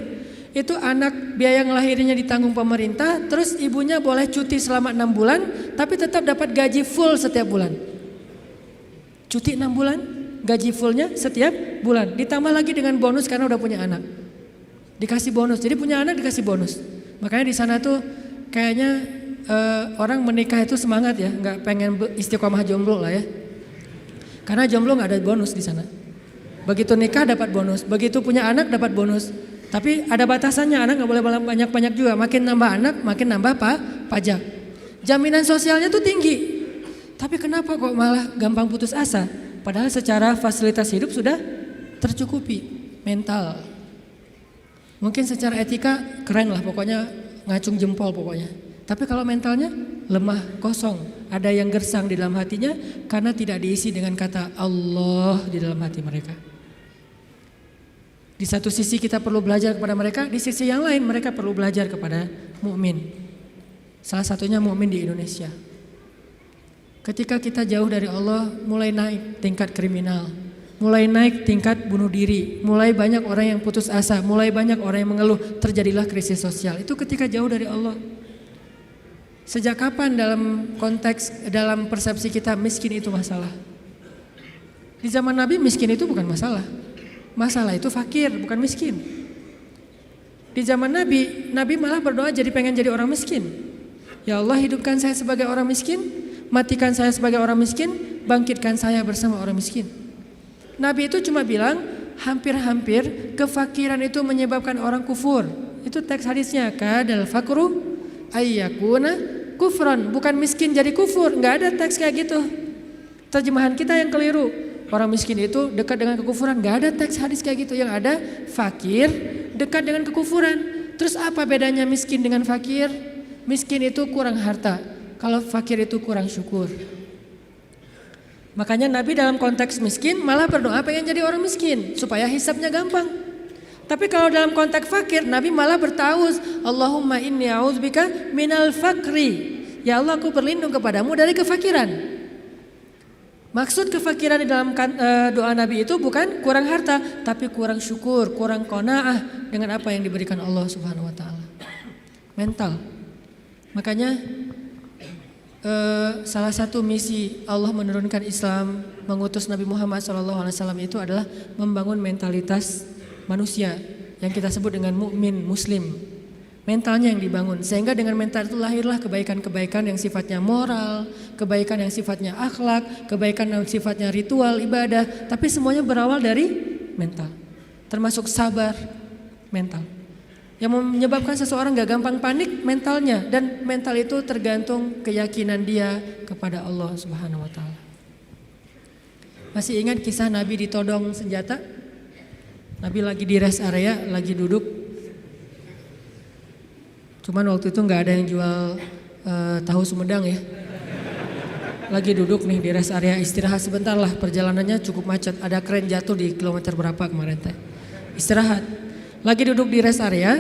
itu anak biaya ngelahirinya ditanggung pemerintah, terus ibunya boleh cuti selama 6 bulan, tapi tetap dapat gaji full setiap bulan. Cuti 6 bulan, gaji fullnya setiap bulan. Ditambah lagi dengan bonus karena udah punya anak. Dikasih bonus, jadi punya anak dikasih bonus. Makanya di sana tuh kayaknya orang menikah itu semangat ya, nggak pengen istiqomah jomblo lah ya. Karena jomblo nggak ada bonus di sana. Begitu nikah dapat bonus, begitu punya anak dapat bonus. Tapi ada batasannya, anak nggak boleh banyak-banyak juga. Makin nambah anak, makin nambah pajak. Jaminan sosialnya tuh tinggi. Tapi kenapa kok malah gampang putus asa? Padahal secara fasilitas hidup sudah tercukupi. Mental. Mungkin secara etika keren lah, pokoknya ngacung jempol pokoknya. Tapi kalau mentalnya lemah, kosong. Ada yang gersang di dalam hatinya karena tidak diisi dengan kata Allah di dalam hati mereka. Di satu sisi kita perlu belajar kepada mereka, di sisi yang lain mereka perlu belajar kepada mukmin. Salah satunya mukmin di Indonesia. Ketika kita jauh dari Allah, mulai naik tingkat kriminal, mulai naik tingkat bunuh diri, mulai banyak orang yang putus asa, mulai banyak orang yang mengeluh, terjadilah krisis sosial. Itu ketika jauh dari Allah. Sejak kapan dalam persepsi kita miskin itu masalah? Di zaman Nabi miskin itu bukan masalah. Masalah itu fakir, bukan miskin. Di zaman Nabi malah berdoa jadi pengen jadi orang miskin. Ya Allah, hidupkan saya sebagai orang miskin, matikan saya sebagai orang miskin, bangkitkan saya bersama orang miskin. Nabi itu cuma bilang hampir-hampir kefakiran itu menyebabkan orang kufur. Itu teks hadisnya, kadal fakru ayyakuna kufran, bukan miskin jadi kufur. Nggak ada teks kayak gitu. Terjemahan kita yang keliru. Orang miskin itu dekat dengan kekufuran. Nggak ada teks hadis kayak gitu. Yang ada fakir dekat dengan kekufuran. Terus apa bedanya miskin dengan fakir? Miskin itu kurang harta, kalau fakir itu kurang syukur. Makanya Nabi dalam konteks miskin malah berdoa pengen jadi orang miskin supaya hisabnya gampang. Tapi kalau dalam konteks fakir, Nabi malah bertauz, Allahumma inni a'udzubika minal fakri. Ya Allah, aku berlindung kepadamu dari kefakiran. Maksud kefakiran di dalam doa Nabi itu bukan kurang harta, tapi kurang syukur, kurang qanaah dengan apa yang diberikan Allah Subhanahu wa taala. Mental. Makanya salah satu misi Allah menurunkan Islam, mengutus Nabi Muhammad SAW itu adalah membangun mentalitas manusia yang kita sebut dengan mukmin muslim. Mentalnya yang dibangun, sehingga dengan mental itu lahirlah kebaikan-kebaikan yang sifatnya moral, kebaikan yang sifatnya akhlak, kebaikan yang sifatnya ritual, ibadah. Tapi semuanya berawal dari mental, termasuk sabar, mental. Yang menyebabkan seseorang gak gampang panik, mentalnya. Dan mental itu tergantung keyakinan dia kepada Allah Subhanahu wa taala. Masih ingat kisah Nabi ditodong senjata? Nabi lagi di rest area, lagi duduk. Cuman waktu itu gak ada yang jual tahu Sumedang ya. Lagi duduk nih di rest area, istirahat sebentar lah, perjalanannya cukup macet. Ada kren jatuh di kilometer berapa kemarin teh. Istirahat. Lagi duduk di rest area,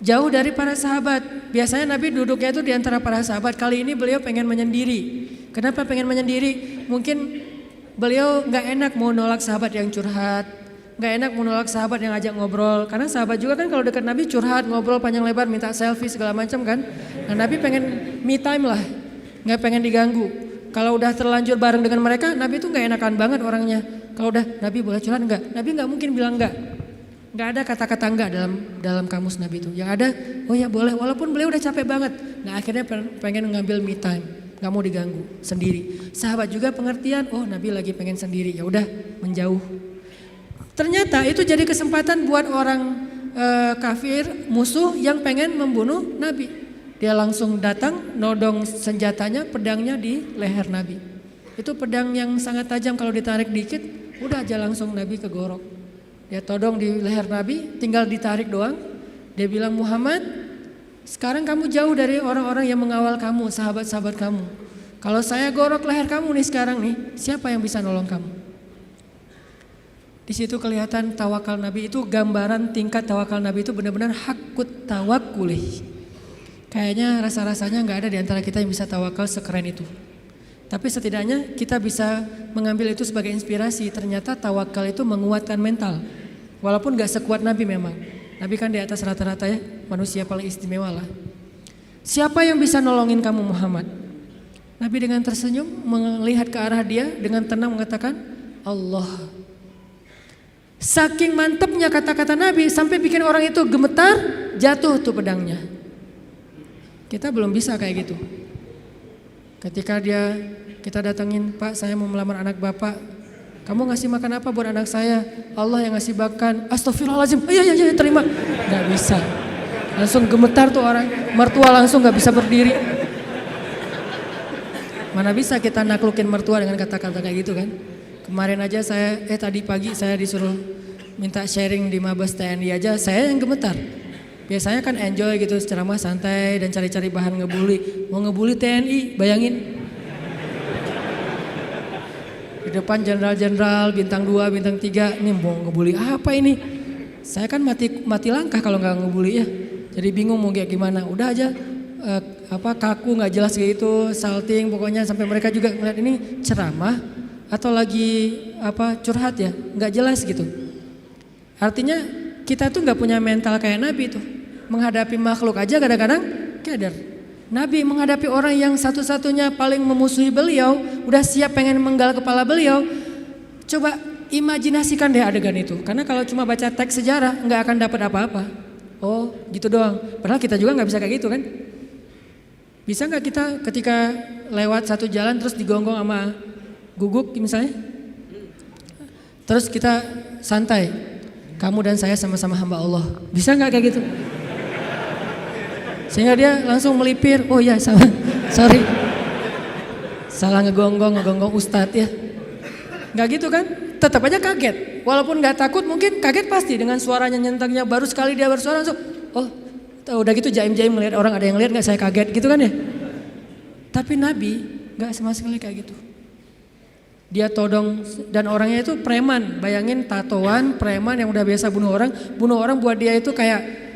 jauh dari para sahabat. Biasanya Nabi duduknya itu di antara para sahabat. Kali ini beliau pengen menyendiri. Kenapa pengen menyendiri? Mungkin beliau gak enak mau nolak sahabat yang curhat. Gak enak menolak sahabat yang ajak ngobrol. Karena sahabat juga kan kalau dekat Nabi curhat, ngobrol panjang lebar, minta selfie segala macam kan. Nah Nabi pengen me time lah, gak pengen diganggu. Kalau udah terlanjur bareng dengan mereka, Nabi itu gak enakan banget orangnya. Kalau udah Nabi boleh curhat enggak? Nabi gak mungkin bilang enggak. Gak ada kata-kata enggak dalam kamus Nabi itu. Yang ada, oh ya boleh, walaupun beliau udah capek banget. Nah akhirnya pengen ngambil me time, gak mau diganggu, sendiri. Sahabat juga pengertian, oh Nabi lagi pengen sendiri, ya udah menjauh. Ternyata itu jadi kesempatan buat orang kafir, musuh yang pengen membunuh Nabi. Dia langsung datang, nodong senjatanya, pedangnya di leher Nabi. Itu pedang yang sangat tajam, kalau ditarik dikit, udah aja langsung Nabi kegorok. Dia todong di leher Nabi, tinggal ditarik doang. Dia bilang, Muhammad, sekarang kamu jauh dari orang-orang yang mengawal kamu, sahabat-sahabat kamu. Kalau saya gorok leher kamu nih sekarang nih, siapa yang bisa nolong kamu? Di situ kelihatan tawakal Nabi itu, gambaran tingkat tawakal Nabi itu benar-benar hakut tawakulih. Kayaknya rasa-rasanya nggak ada di antara kita yang bisa tawakal sekeren itu. Tapi setidaknya kita bisa mengambil itu sebagai inspirasi. Ternyata tawakal itu menguatkan mental. Walaupun gak sekuat Nabi memang. Nabi kan di atas rata-rata ya, manusia paling istimewa lah. Siapa yang bisa nolongin kamu Muhammad? Nabi dengan tersenyum melihat ke arah dia dengan tenang mengatakan Allah. Saking mantepnya kata-kata Nabi sampai bikin orang itu gemetar, jatuh tuh pedangnya. Kita belum bisa kayak gitu. Ketika kita datengin, Pak saya mau melamar anak Bapak, kamu ngasih makan apa buat anak saya? Allah yang ngasih makan. Astagfirullahaladzim, iya terima. Gak bisa, langsung gemetar tuh orang, mertua langsung gak bisa berdiri. Mana bisa kita naklukin mertua dengan kata-kata kayak gitu kan. Kemarin aja tadi pagi saya disuruh minta sharing di Mabes TNI aja, saya yang gemetar. Biasanya kan enjoy gitu, ceramah santai dan cari-cari bahan ngebully. Mau ngebully TNI, bayangin. Di depan jenderal-jenderal, bintang 2, bintang 3, ini mau ngebully apa ini? Saya kan mati langkah kalau nggak ngebully ya. Jadi bingung mau kayak gimana. Udah aja kaku nggak jelas kayak gitu, salting pokoknya sampai mereka juga ngeliat ini ceramah atau lagi curhat ya, nggak jelas gitu. Artinya kita tuh nggak punya mental kayak Nabi tuh. Menghadapi makhluk aja kadang-kadang keder. Nabi menghadapi orang yang satu-satunya paling memusuhi beliau, udah siap pengen menggal kepala beliau. Coba imajinasikan deh adegan itu. Karena kalau cuma baca teks sejarah nggak akan dapat apa-apa. Oh gitu doang. Padahal kita juga nggak bisa kayak gitu kan. Bisa nggak kita ketika lewat satu jalan terus digonggong sama guguk misalnya? Terus kita santai. Kamu dan saya sama-sama hamba Allah. Bisa nggak kayak gitu? Sehingga dia langsung melipir, oh ya sorry. Salah ngegonggong ustadz ya. Nggak gitu kan? Tetap aja kaget. Walaupun nggak takut mungkin kaget pasti dengan suaranya nyentangnya. Baru sekali dia bersuara langsung, oh udah gitu jaim-jaim melihat orang ada yang lihat nggak saya kaget gitu kan ya. Tapi Nabi nggak sama sekali kayak gitu. Dia todong dan orangnya itu preman. Bayangin tatoan preman yang udah biasa bunuh orang buat dia itu kayak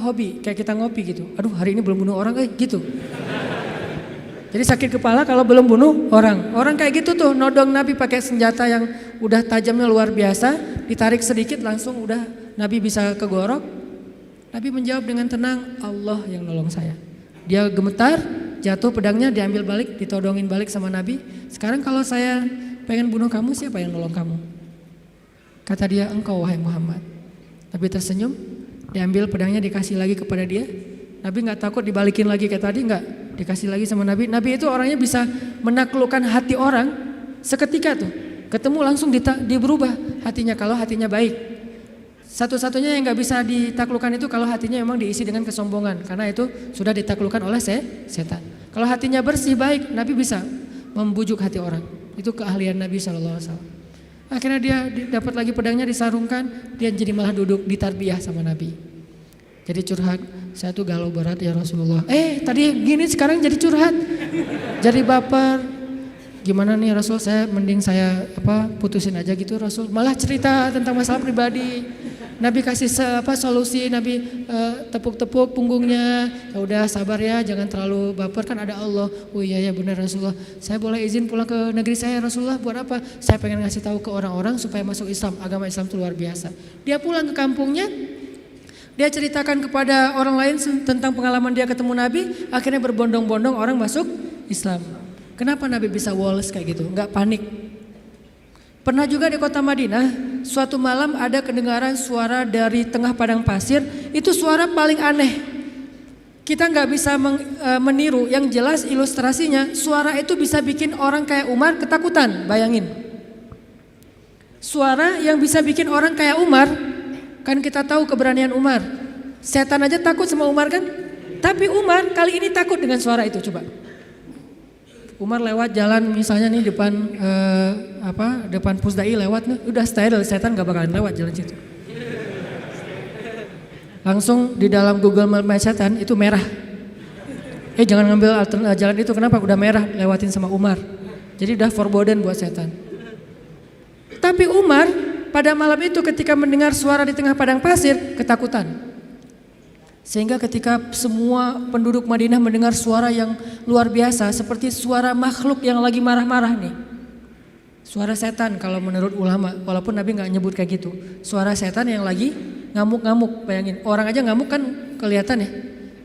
hobi, kayak kita ngopi gitu. Aduh hari ini belum bunuh orang gitu. Jadi sakit kepala kalau belum bunuh orang. Orang kayak gitu tuh nodong Nabi pakai senjata yang udah tajamnya luar biasa, ditarik sedikit langsung udah Nabi bisa kegorok. Nabi menjawab dengan tenang, Allah yang nolong saya. Dia gemetar, jatuh pedangnya diambil balik, ditodongin balik sama Nabi. Sekarang kalau saya pengen bunuh kamu, siapa yang nolong kamu? Kata dia, engkau wahai Muhammad. Nabi tersenyum, diambil pedangnya dikasih lagi kepada dia. Nabi gak takut dibalikin lagi kayak tadi, gak, dikasih lagi sama Nabi. Nabi itu orangnya bisa menaklukkan hati orang seketika tuh. Ketemu langsung berubah hatinya kalau hatinya baik. Satu-satunya yang gak bisa ditaklukkan itu kalau hatinya memang diisi dengan kesombongan. Karena itu sudah ditaklukkan oleh setan. Kalau hatinya bersih baik, Nabi bisa membujuk hati orang. Itu keahlian Nabi SAW. Akhirnya dia dapat lagi pedangnya disarungkan, dia jadi malah duduk ditarbiyah sama Nabi. Jadi curhat, saya tuh galau berat ya Rasulullah. Tadi gini sekarang jadi curhat, jadi baper. Gimana nih Rasul, mending saya putusin aja gitu Rasul. Malah cerita tentang masalah pribadi. Nabi kasih solusi, Nabi tepuk-tepuk punggungnya. Ya udah sabar ya, jangan terlalu baper, kan ada Allah. Oh iya ya benar Rasulullah. Saya boleh izin pulang ke negeri saya Rasulullah, buat apa? Saya pengen ngasih tahu ke orang-orang supaya masuk Islam. Agama Islam itu luar biasa. Dia pulang ke kampungnya, dia ceritakan kepada orang lain tentang pengalaman dia ketemu Nabi. Akhirnya berbondong-bondong orang masuk Islam. Kenapa Nabi bisa woles kayak gitu? Enggak panik. Pernah juga di kota Madinah, suatu malam ada kedengaran suara dari tengah padang pasir. Itu suara paling aneh. Kita nggak bisa meniru, yang jelas ilustrasinya suara itu bisa bikin orang kayak Umar ketakutan, bayangin. Suara yang bisa bikin orang kayak Umar, kan kita tahu keberanian Umar. Setan aja takut sama Umar kan? Tapi Umar kali ini takut dengan suara itu, coba. Umar lewat jalan misalnya nih depan Pusdai lewat nih, udah steril, setan gak bakalan lewat jalan situ. Langsung di dalam Google Map setan itu merah. Jangan ngambil jalan itu, kenapa? Udah merah, lewatin sama Umar. Jadi udah forbidden buat setan. Tapi Umar pada malam itu ketika mendengar suara di tengah padang pasir, ketakutan. Sehingga ketika semua penduduk Madinah mendengar suara yang luar biasa, seperti suara makhluk yang lagi marah-marah nih. Suara setan kalau menurut ulama, walaupun Nabi gak nyebut kayak gitu. Suara setan yang lagi ngamuk-ngamuk, bayangin. Orang aja ngamuk kan kelihatan ya.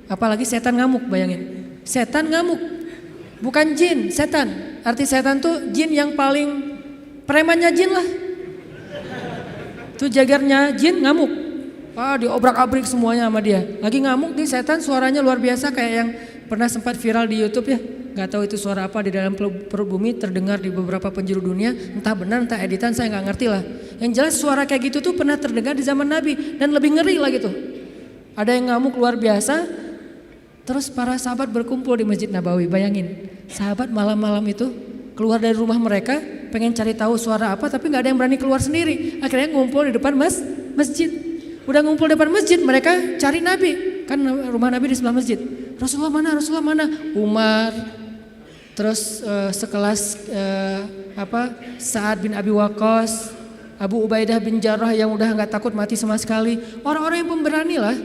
Apalagi setan ngamuk, bayangin. Setan ngamuk, bukan jin, setan. Arti setan tuh jin yang paling premannya jin lah. Tuh jagarnya jin ngamuk. Diobrak-abrik semuanya sama dia. Lagi ngamuk nih setan, suaranya luar biasa kayak yang pernah sempat viral di YouTube ya. Gak tahu itu suara apa di dalam perut bumi, terdengar di beberapa penjuru dunia. Entah benar, entah editan, saya gak ngerti lah. Yang jelas suara kayak gitu tuh pernah terdengar di zaman Nabi. Dan lebih ngeri lagi tuh. Ada yang ngamuk luar biasa. Terus para sahabat berkumpul di Masjid Nabawi. Bayangin, sahabat malam-malam itu keluar dari rumah mereka, pengen cari tahu suara apa, tapi gak ada yang berani keluar sendiri. Akhirnya ngumpul di depan masjid. Udah ngumpul di depan masjid, mereka cari Nabi. Kan rumah Nabi di sebelah masjid. Rasulullah mana? Rasulullah mana? Umar. Terus sekelas Sa'ad bin Abi Waqqas, Abu Ubaidah bin Jarrah yang udah gak takut mati sama sekali. Orang-orang yang pemberani lah.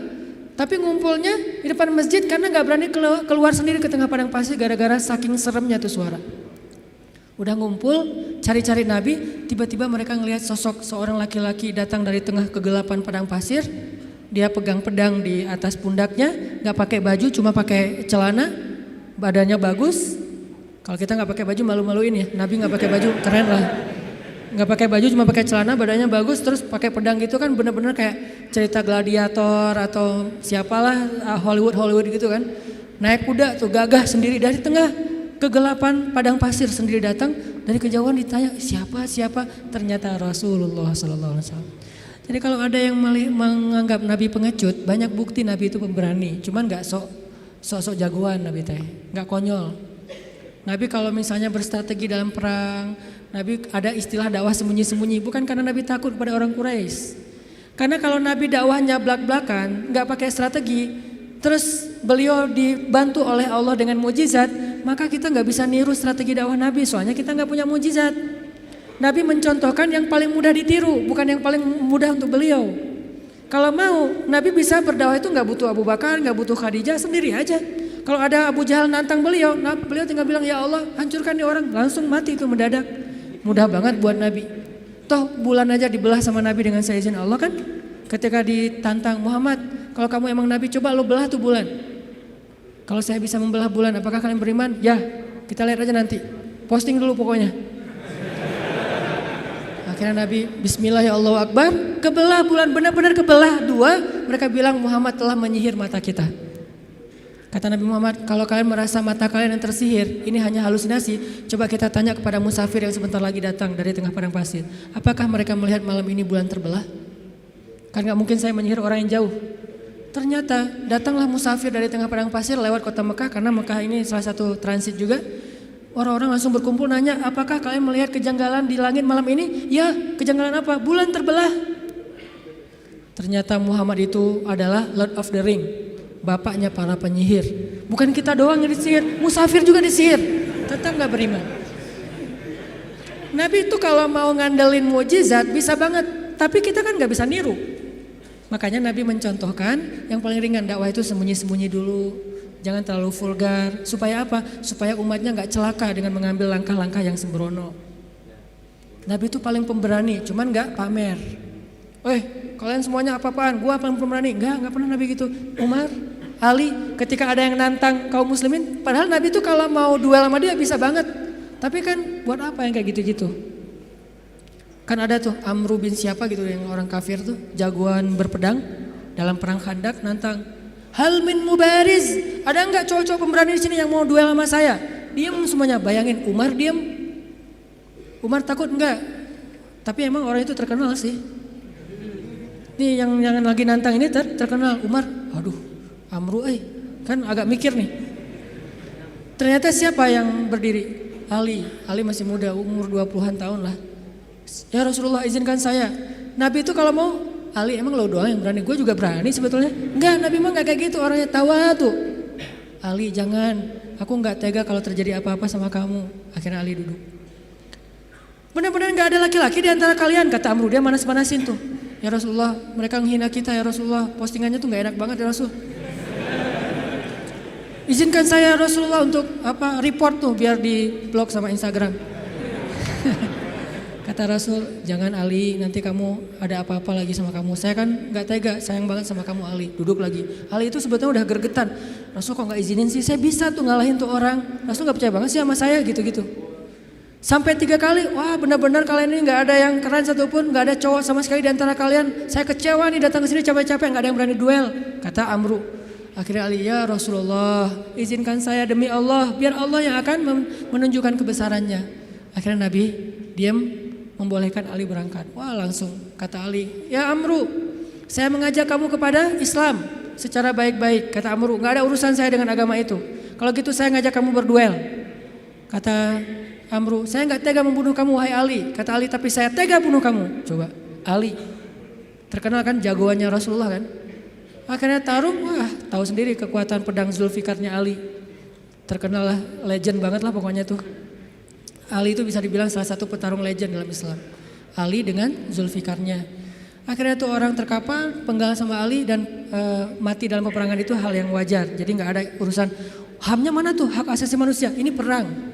Tapi ngumpulnya di depan masjid karena gak berani keluar sendiri ke tengah padang pasir gara-gara saking seremnya tuh suara. Udah ngumpul, cari-cari Nabi, tiba-tiba mereka ngelihat sosok seorang laki-laki datang dari tengah kegelapan padang pasir. Dia pegang pedang di atas pundaknya, gak pakai baju, cuma pakai celana, badannya bagus. Kalau kita nggak pakai baju malu-maluin ya, Nabi nggak pakai baju keren lah, nggak pakai baju cuma pakai celana, badannya bagus, terus pakai pedang gitu kan bener-bener kayak cerita gladiator atau siapalah Hollywood gitu kan, naik kuda tuh gagah sendiri dari tengah kegelapan padang pasir sendiri datang, dari kejauhan ditanya siapa, ternyata Rasulullah SAW. Jadi kalau ada yang menganggap Nabi pengecut, banyak bukti Nabi itu pemberani, cuman nggak sok jagoan Nabi teh, nggak konyol. Nabi kalau misalnya berstrategi dalam perang, Nabi ada istilah dakwah sembunyi-sembunyi, bukan karena Nabi takut kepada orang Quraisy. Karena kalau Nabi dakwahnya belak-belakan, nggak pakai strategi, terus beliau dibantu oleh Allah dengan mujizat, maka kita nggak bisa niru strategi dakwah Nabi, soalnya kita nggak punya mujizat. Nabi mencontohkan yang paling mudah ditiru, bukan yang paling mudah untuk beliau. Kalau mau, Nabi bisa berdakwah itu nggak butuh Abu Bakar, nggak butuh Khadijah, sendiri aja. Kalau ada Abu Jahal nantang beliau, beliau tinggal bilang ya Allah hancurkan nih orang, langsung mati itu mendadak. Mudah banget buat Nabi. Toh bulan aja dibelah sama Nabi dengan seizin Allah kan. Ketika ditantang Muhammad, kalau kamu emang Nabi coba lo belah tuh bulan. Kalau saya bisa membelah bulan, apakah kalian beriman? Ya, kita lihat aja nanti. Posting dulu pokoknya. Akhirnya Nabi Bismillah ya Allahu Akbar, kebelah bulan, benar-benar kebelah dua. Mereka bilang Muhammad telah menyihir mata kita. Kata Nabi Muhammad, kalau kalian merasa mata kalian yang tersihir, ini hanya halusinasi, coba kita tanya kepada musafir yang sebentar lagi datang dari tengah padang pasir. Apakah mereka melihat malam ini bulan terbelah? Kan gak mungkin saya menyihir orang yang jauh. Ternyata datanglah musafir dari tengah padang pasir lewat kota Mekah, karena Mekah ini salah satu transit juga. Orang-orang langsung berkumpul nanya, apakah kalian melihat kejanggalan di langit malam ini? Ya, kejanggalan apa? Bulan terbelah. Ternyata Muhammad itu adalah Lord of the Ring, bapaknya para penyihir. Bukan kita doang yang disihir, musafir juga disihir. Tetap gak beriman. Nabi itu kalau mau ngandelin mujizat bisa banget, tapi kita kan gak bisa niru. Makanya Nabi mencontohkan yang paling ringan, dakwah itu sembunyi-sembunyi dulu, jangan terlalu vulgar. Supaya apa? Supaya umatnya gak celaka dengan mengambil langkah-langkah yang sembrono. Nabi itu paling pemberani, cuman gak pamer. Kalian semuanya apa-apaan, gua paling pemberani. Enggak pernah Nabi gitu. Umar, Ali, ketika ada yang nantang kaum muslimin, padahal Nabi itu kalau mau duel sama dia bisa banget. Tapi kan buat apa yang kayak gitu-gitu? Kan ada tuh Amru bin siapa gitu yang orang kafir tuh, jagoan berpedang dalam perang Khandaq nantang. Hal min mubariz, ada enggak cowok-cowok pemberani di sini yang mau duel sama saya? Diam semuanya, bayangin Umar diam. Umar takut enggak? Tapi emang orang itu terkenal sih. Nih yang lagi nantang ini terkenal Umar. Aduh, Amru kan agak mikir nih. Ternyata siapa yang berdiri? Ali masih muda, umur 20-an tahun lah. Ya Rasulullah izinkan saya. Nabi itu kalau mau, Ali emang lo doang yang berani, gue juga berani sebetulnya. Enggak, Nabi mah gak kayak gitu, orangnya tawadu. Ali jangan, aku gak tega kalau terjadi apa-apa sama kamu. Akhirnya Ali duduk. Benar-benar nggak ada laki-laki di antara kalian, kata Amru. Dia manas-manasin tuh. Ya Rasulullah, mereka menghina kita ya Rasulullah. Postingannya tuh nggak enak banget ya Rasul. Izinkan saya Rasulullah untuk report tuh biar di blog sama Instagram. Kata Rasul, jangan Ali, nanti kamu ada apa-apa lagi sama kamu. Saya kan nggak tega, sayang banget sama kamu Ali. Duduk lagi. Ali itu sebetulnya udah gergetan. Rasul kok nggak izinin sih? Saya bisa tuh ngalahin tuh orang. Rasul nggak percaya banget sih sama saya gitu-gitu. Sampai 3 kali, wah benar-benar kalian ini nggak ada yang keren satupun, nggak ada cowok sama sekali di antara kalian. Saya kecewa nih datang ke sini capek-capek, nggak ada yang berani duel. Kata Amru. Akhirnya Ali, ya Rasulullah, izinkan saya demi Allah, biar Allah yang akan menunjukkan kebesarannya. Akhirnya Nabi diam, membolehkan Ali berangkat. Wah langsung kata Ali, ya Amru, saya mengajak kamu kepada Islam secara baik-baik. Kata Amru, nggak ada urusan saya dengan agama itu. Kalau gitu saya ngajak kamu berduel. Kata Amru, saya nggak tega membunuh kamu wahai Ali. Kata Ali, tapi saya tega bunuh kamu. Coba, Ali terkenal kan jagoannya Rasulullah kan. Akhirnya tarung, wah tahu sendiri kekuatan pedang Zulfikarnya Ali. Terkenal lah, legend banget lah pokoknya tuh. Ali itu bisa dibilang salah satu petarung legend dalam Islam. Ali dengan Zulfikarnya. Akhirnya tuh orang terkapar, penggal sama Ali dan mati dalam peperangan itu hal yang wajar. Jadi nggak ada urusan HAM-nya mana tuh, hak asasi manusia. Ini perang.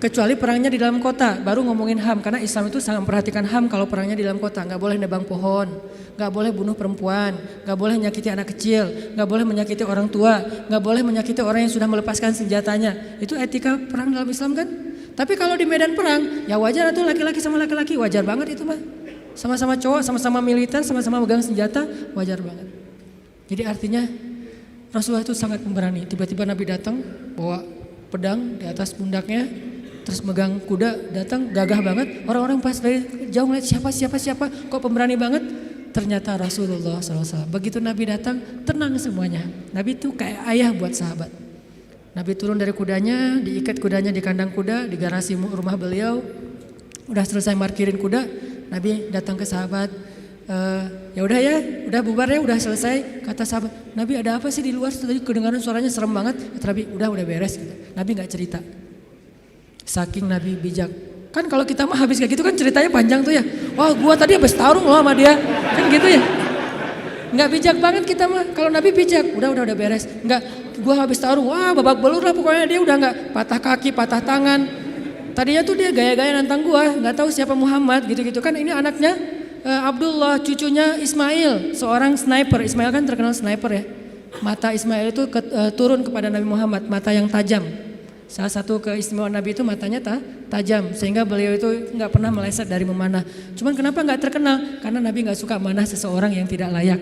Kecuali perangnya di dalam kota, baru ngomongin HAM. Karena Islam itu sangat memperhatikan HAM kalau perangnya di dalam kota. Nggak boleh nebang pohon, nggak boleh bunuh perempuan, nggak boleh menyakiti anak kecil, nggak boleh menyakiti orang tua, nggak boleh menyakiti orang yang sudah melepaskan senjatanya. Itu etika perang dalam Islam kan? Tapi kalau di medan perang, ya wajar tuh laki-laki sama laki-laki, wajar banget itu mah. Sama-sama cowok, sama-sama militer, sama-sama megang senjata, wajar banget. Jadi artinya Rasulullah itu sangat pemberani. Tiba-tiba Nabi datang bawa pedang di atas pundaknya, terus megang kuda, datang gagah banget. Orang-orang pas dari jauh ngeliat siapa, kok pemberani banget. Ternyata Rasulullah SAW. Begitu Nabi datang, tenang semuanya. Nabi itu kayak ayah buat sahabat. Nabi turun dari kudanya, diikat kudanya di kandang kuda, di garasi rumah beliau. Udah selesai markirin kuda, Nabi datang ke sahabat. Ya udah ya, udah bubar ya, udah selesai. Kata sahabat, Nabi ada apa sih di luar? Tadi kedengaran suaranya serem banget. Kata Nabi, udah beres. Gitu. Nabi nggak cerita. Saking Nabi bijak. Kan kalau kita mah habis kayak gitu kan ceritanya panjang tuh ya. Wah gua tadi habis tarung loh sama dia. Kan gitu ya. Nggak bijak banget kita mah. Kalau Nabi bijak, udah beres. Nggak, gua habis tarung, wah babak belur lah pokoknya. Dia udah nggak patah kaki, patah tangan. Tadinya tuh dia gaya-gaya nantang gua, nggak tahu siapa Muhammad gitu-gitu kan. Ini anaknya Abdullah, cucunya Ismail, seorang sniper. Ismail kan terkenal sniper ya. Mata Ismail itu turun kepada Nabi Muhammad, mata yang tajam. Salah satu keistimewaan Nabi itu matanya tajam, sehingga beliau itu nggak pernah meleset dari memanah. Cuman kenapa nggak terkenal? Karena Nabi nggak suka manah seseorang yang tidak layak.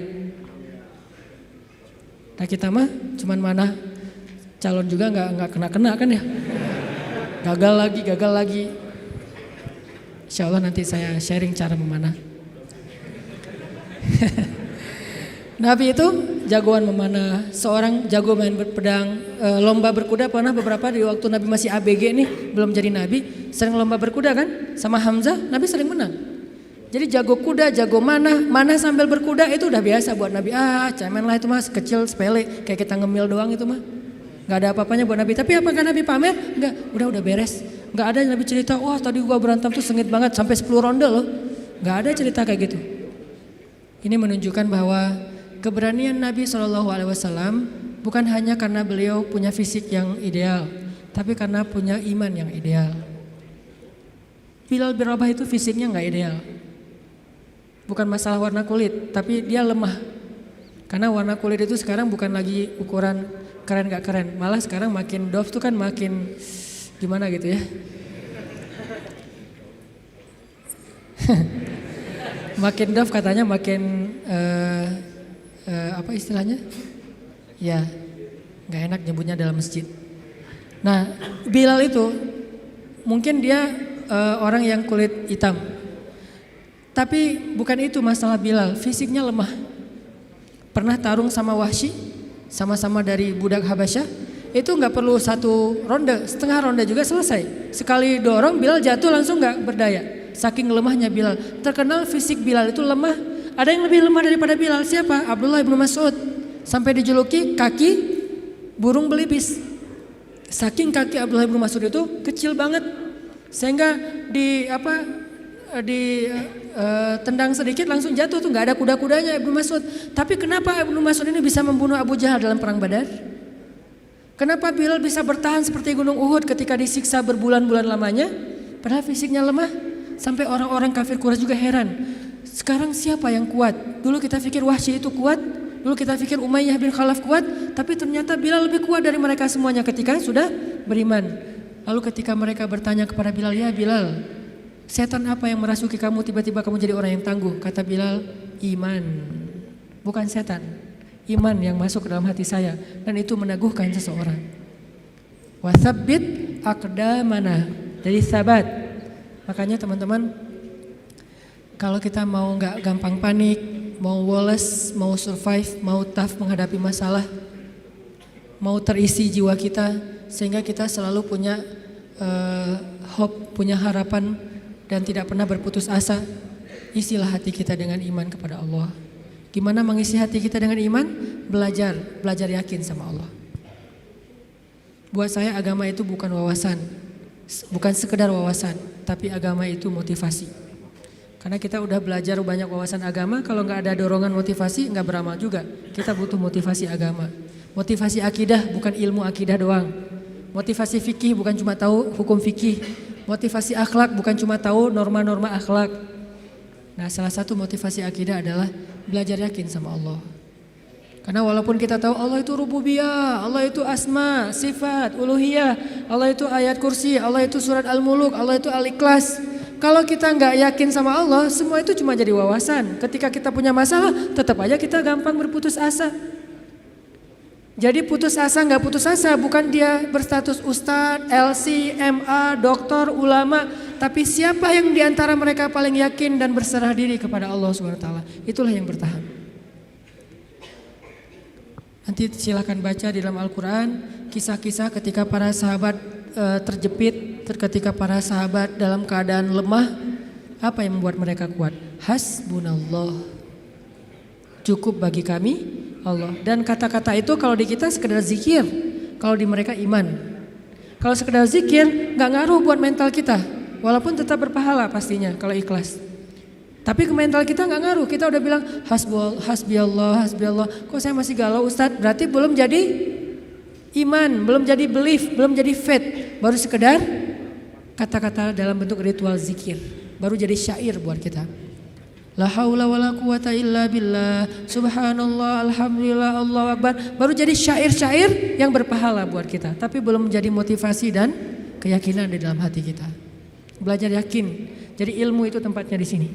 Nah kita mah cuman manah calon juga nggak kena kan ya. Gagal lagi. Insya Allah nanti saya sharing cara memanah. Nabi itu jagoan memanah, seorang jago main pedang, lomba berkuda pernah beberapa di waktu Nabi masih ABG nih, belum jadi Nabi, sering lomba berkuda kan, sama Hamzah, Nabi sering menang. Jadi jago kuda, jago manah sambil berkuda itu udah biasa buat Nabi. Cemen lah itu mas, kecil, sepele, kayak kita ngemil doang itu mah. Gak ada apa-apanya buat Nabi, tapi apakah Nabi pamer? Enggak, udah beres. Gak ada Nabi cerita, wah tadi gua berantem tuh sengit banget sampai 10 ronde loh. Gak ada cerita kayak gitu. Ini menunjukkan bahwa keberanian Nabi SAW bukan hanya karena beliau punya fisik yang ideal, tapi karena punya iman yang ideal. Bilal bin Rabah itu fisiknya nggak ideal, bukan masalah warna kulit, tapi dia lemah. Karena warna kulit itu sekarang bukan lagi ukuran keren nggak keren, malah sekarang makin dof tuh kan makin gimana gitu ya. Makin dof katanya makin apa istilahnya? Ya, nggak enak nyebutnya dalam masjid. Nah, Bilal itu mungkin dia orang yang kulit hitam, tapi bukan itu masalah Bilal. Fisiknya lemah. Pernah tarung sama Wahsy, sama-sama dari budak Habasyah. Itu nggak perlu 1 ronde, setengah ronde juga selesai. Sekali dorong Bilal jatuh langsung nggak berdaya. Saking lemahnya Bilal. Terkenal fisik Bilal itu lemah. Ada yang lebih lemah daripada Bilal, siapa? Abdullah bin Mas'ud. Sampai dijuluki kaki burung belibis. Saking kaki Abdullah bin Mas'ud itu kecil banget. Sehingga tendang sedikit langsung jatuh tuh, nggak ada kuda-kudanya Ibnu Mas'ud. Tapi kenapa Ibnu Mas'ud ini bisa membunuh Abu Jahal dalam perang Badar? Kenapa Bilal bisa bertahan seperti gunung Uhud ketika disiksa berbulan-bulan lamanya? Padahal fisiknya lemah. Sampai orang-orang kafir Quraisy juga heran. Sekarang siapa yang kuat? Dulu kita pikir Wahsy itu kuat, dulu kita pikir Umayyah bin Khalaf kuat, tapi ternyata Bilal lebih kuat dari mereka semuanya ketika sudah beriman. Lalu ketika mereka bertanya kepada Bilal, "Ya Bilal, setan apa yang merasuki kamu tiba-tiba kamu jadi orang yang tangguh?" Kata Bilal, "Iman, bukan setan. Iman yang masuk ke dalam hati saya dan itu meneguhkan seseorang." Watsabbit aqdamana, jadi sabat. Makanya teman-teman, kalau kita mau nggak gampang panik, mau woles, mau survive, mau tough menghadapi masalah, mau terisi jiwa kita sehingga kita selalu punya hope, punya harapan dan tidak pernah berputus asa, isilah hati kita dengan iman kepada Allah. Gimana mengisi hati kita dengan iman? Belajar yakin sama Allah. Buat saya agama itu bukan wawasan, bukan sekedar wawasan, tapi agama itu motivasi. Karena kita udah belajar banyak wawasan agama, kalau nggak ada dorongan motivasi nggak beramal juga. Kita butuh motivasi agama, motivasi akidah, bukan ilmu akidah doang. Motivasi fikih bukan cuma tahu hukum fikih, motivasi akhlak bukan cuma tahu norma-norma akhlak. Nah, salah satu motivasi akidah adalah belajar yakin sama Allah. Karena walaupun kita tahu Allah itu rububiyah, Allah itu asma, sifat, uluhiyah, Allah itu ayat kursi, Allah itu surat Al-Muluk, Allah itu Al-Ikhlas. Kalau kita nggak yakin sama Allah, semua itu cuma jadi wawasan. Ketika kita punya masalah, tetap aja kita gampang berputus asa. Jadi putus asa nggak putus asa, bukan dia berstatus ustadz, LC, MA, doktor, ulama, tapi siapa yang diantara mereka paling yakin dan berserah diri kepada Allah SWT, itulah yang bertahan. Nanti silakan baca di dalam Al-Quran kisah-kisah ketika para sahabat terjepit, ketika para sahabat dalam keadaan lemah, apa yang membuat mereka kuat? Hasbunallah, cukup bagi kami Allah. Dan kata-kata itu kalau di kita sekedar zikir, kalau di mereka iman. Kalau sekedar zikir nggak ngaruh buat mental kita, walaupun tetap berpahala pastinya kalau ikhlas. Tapi ke mental kita nggak ngaruh, kita udah bilang hasbiallah, kok saya masih galau Ustadz, berarti belum jadi iman, belum jadi belief, belum jadi faith, baru sekedar kata-kata dalam bentuk ritual zikir, baru jadi syair buat kita. La haula wala quwata illa billah, subhanallah, alhamdulillah, Allahu akbar, baru jadi syair-syair yang berpahala buat kita, tapi belum menjadi motivasi dan keyakinan di dalam hati kita. Belajar yakin, jadi ilmu itu tempatnya di sini.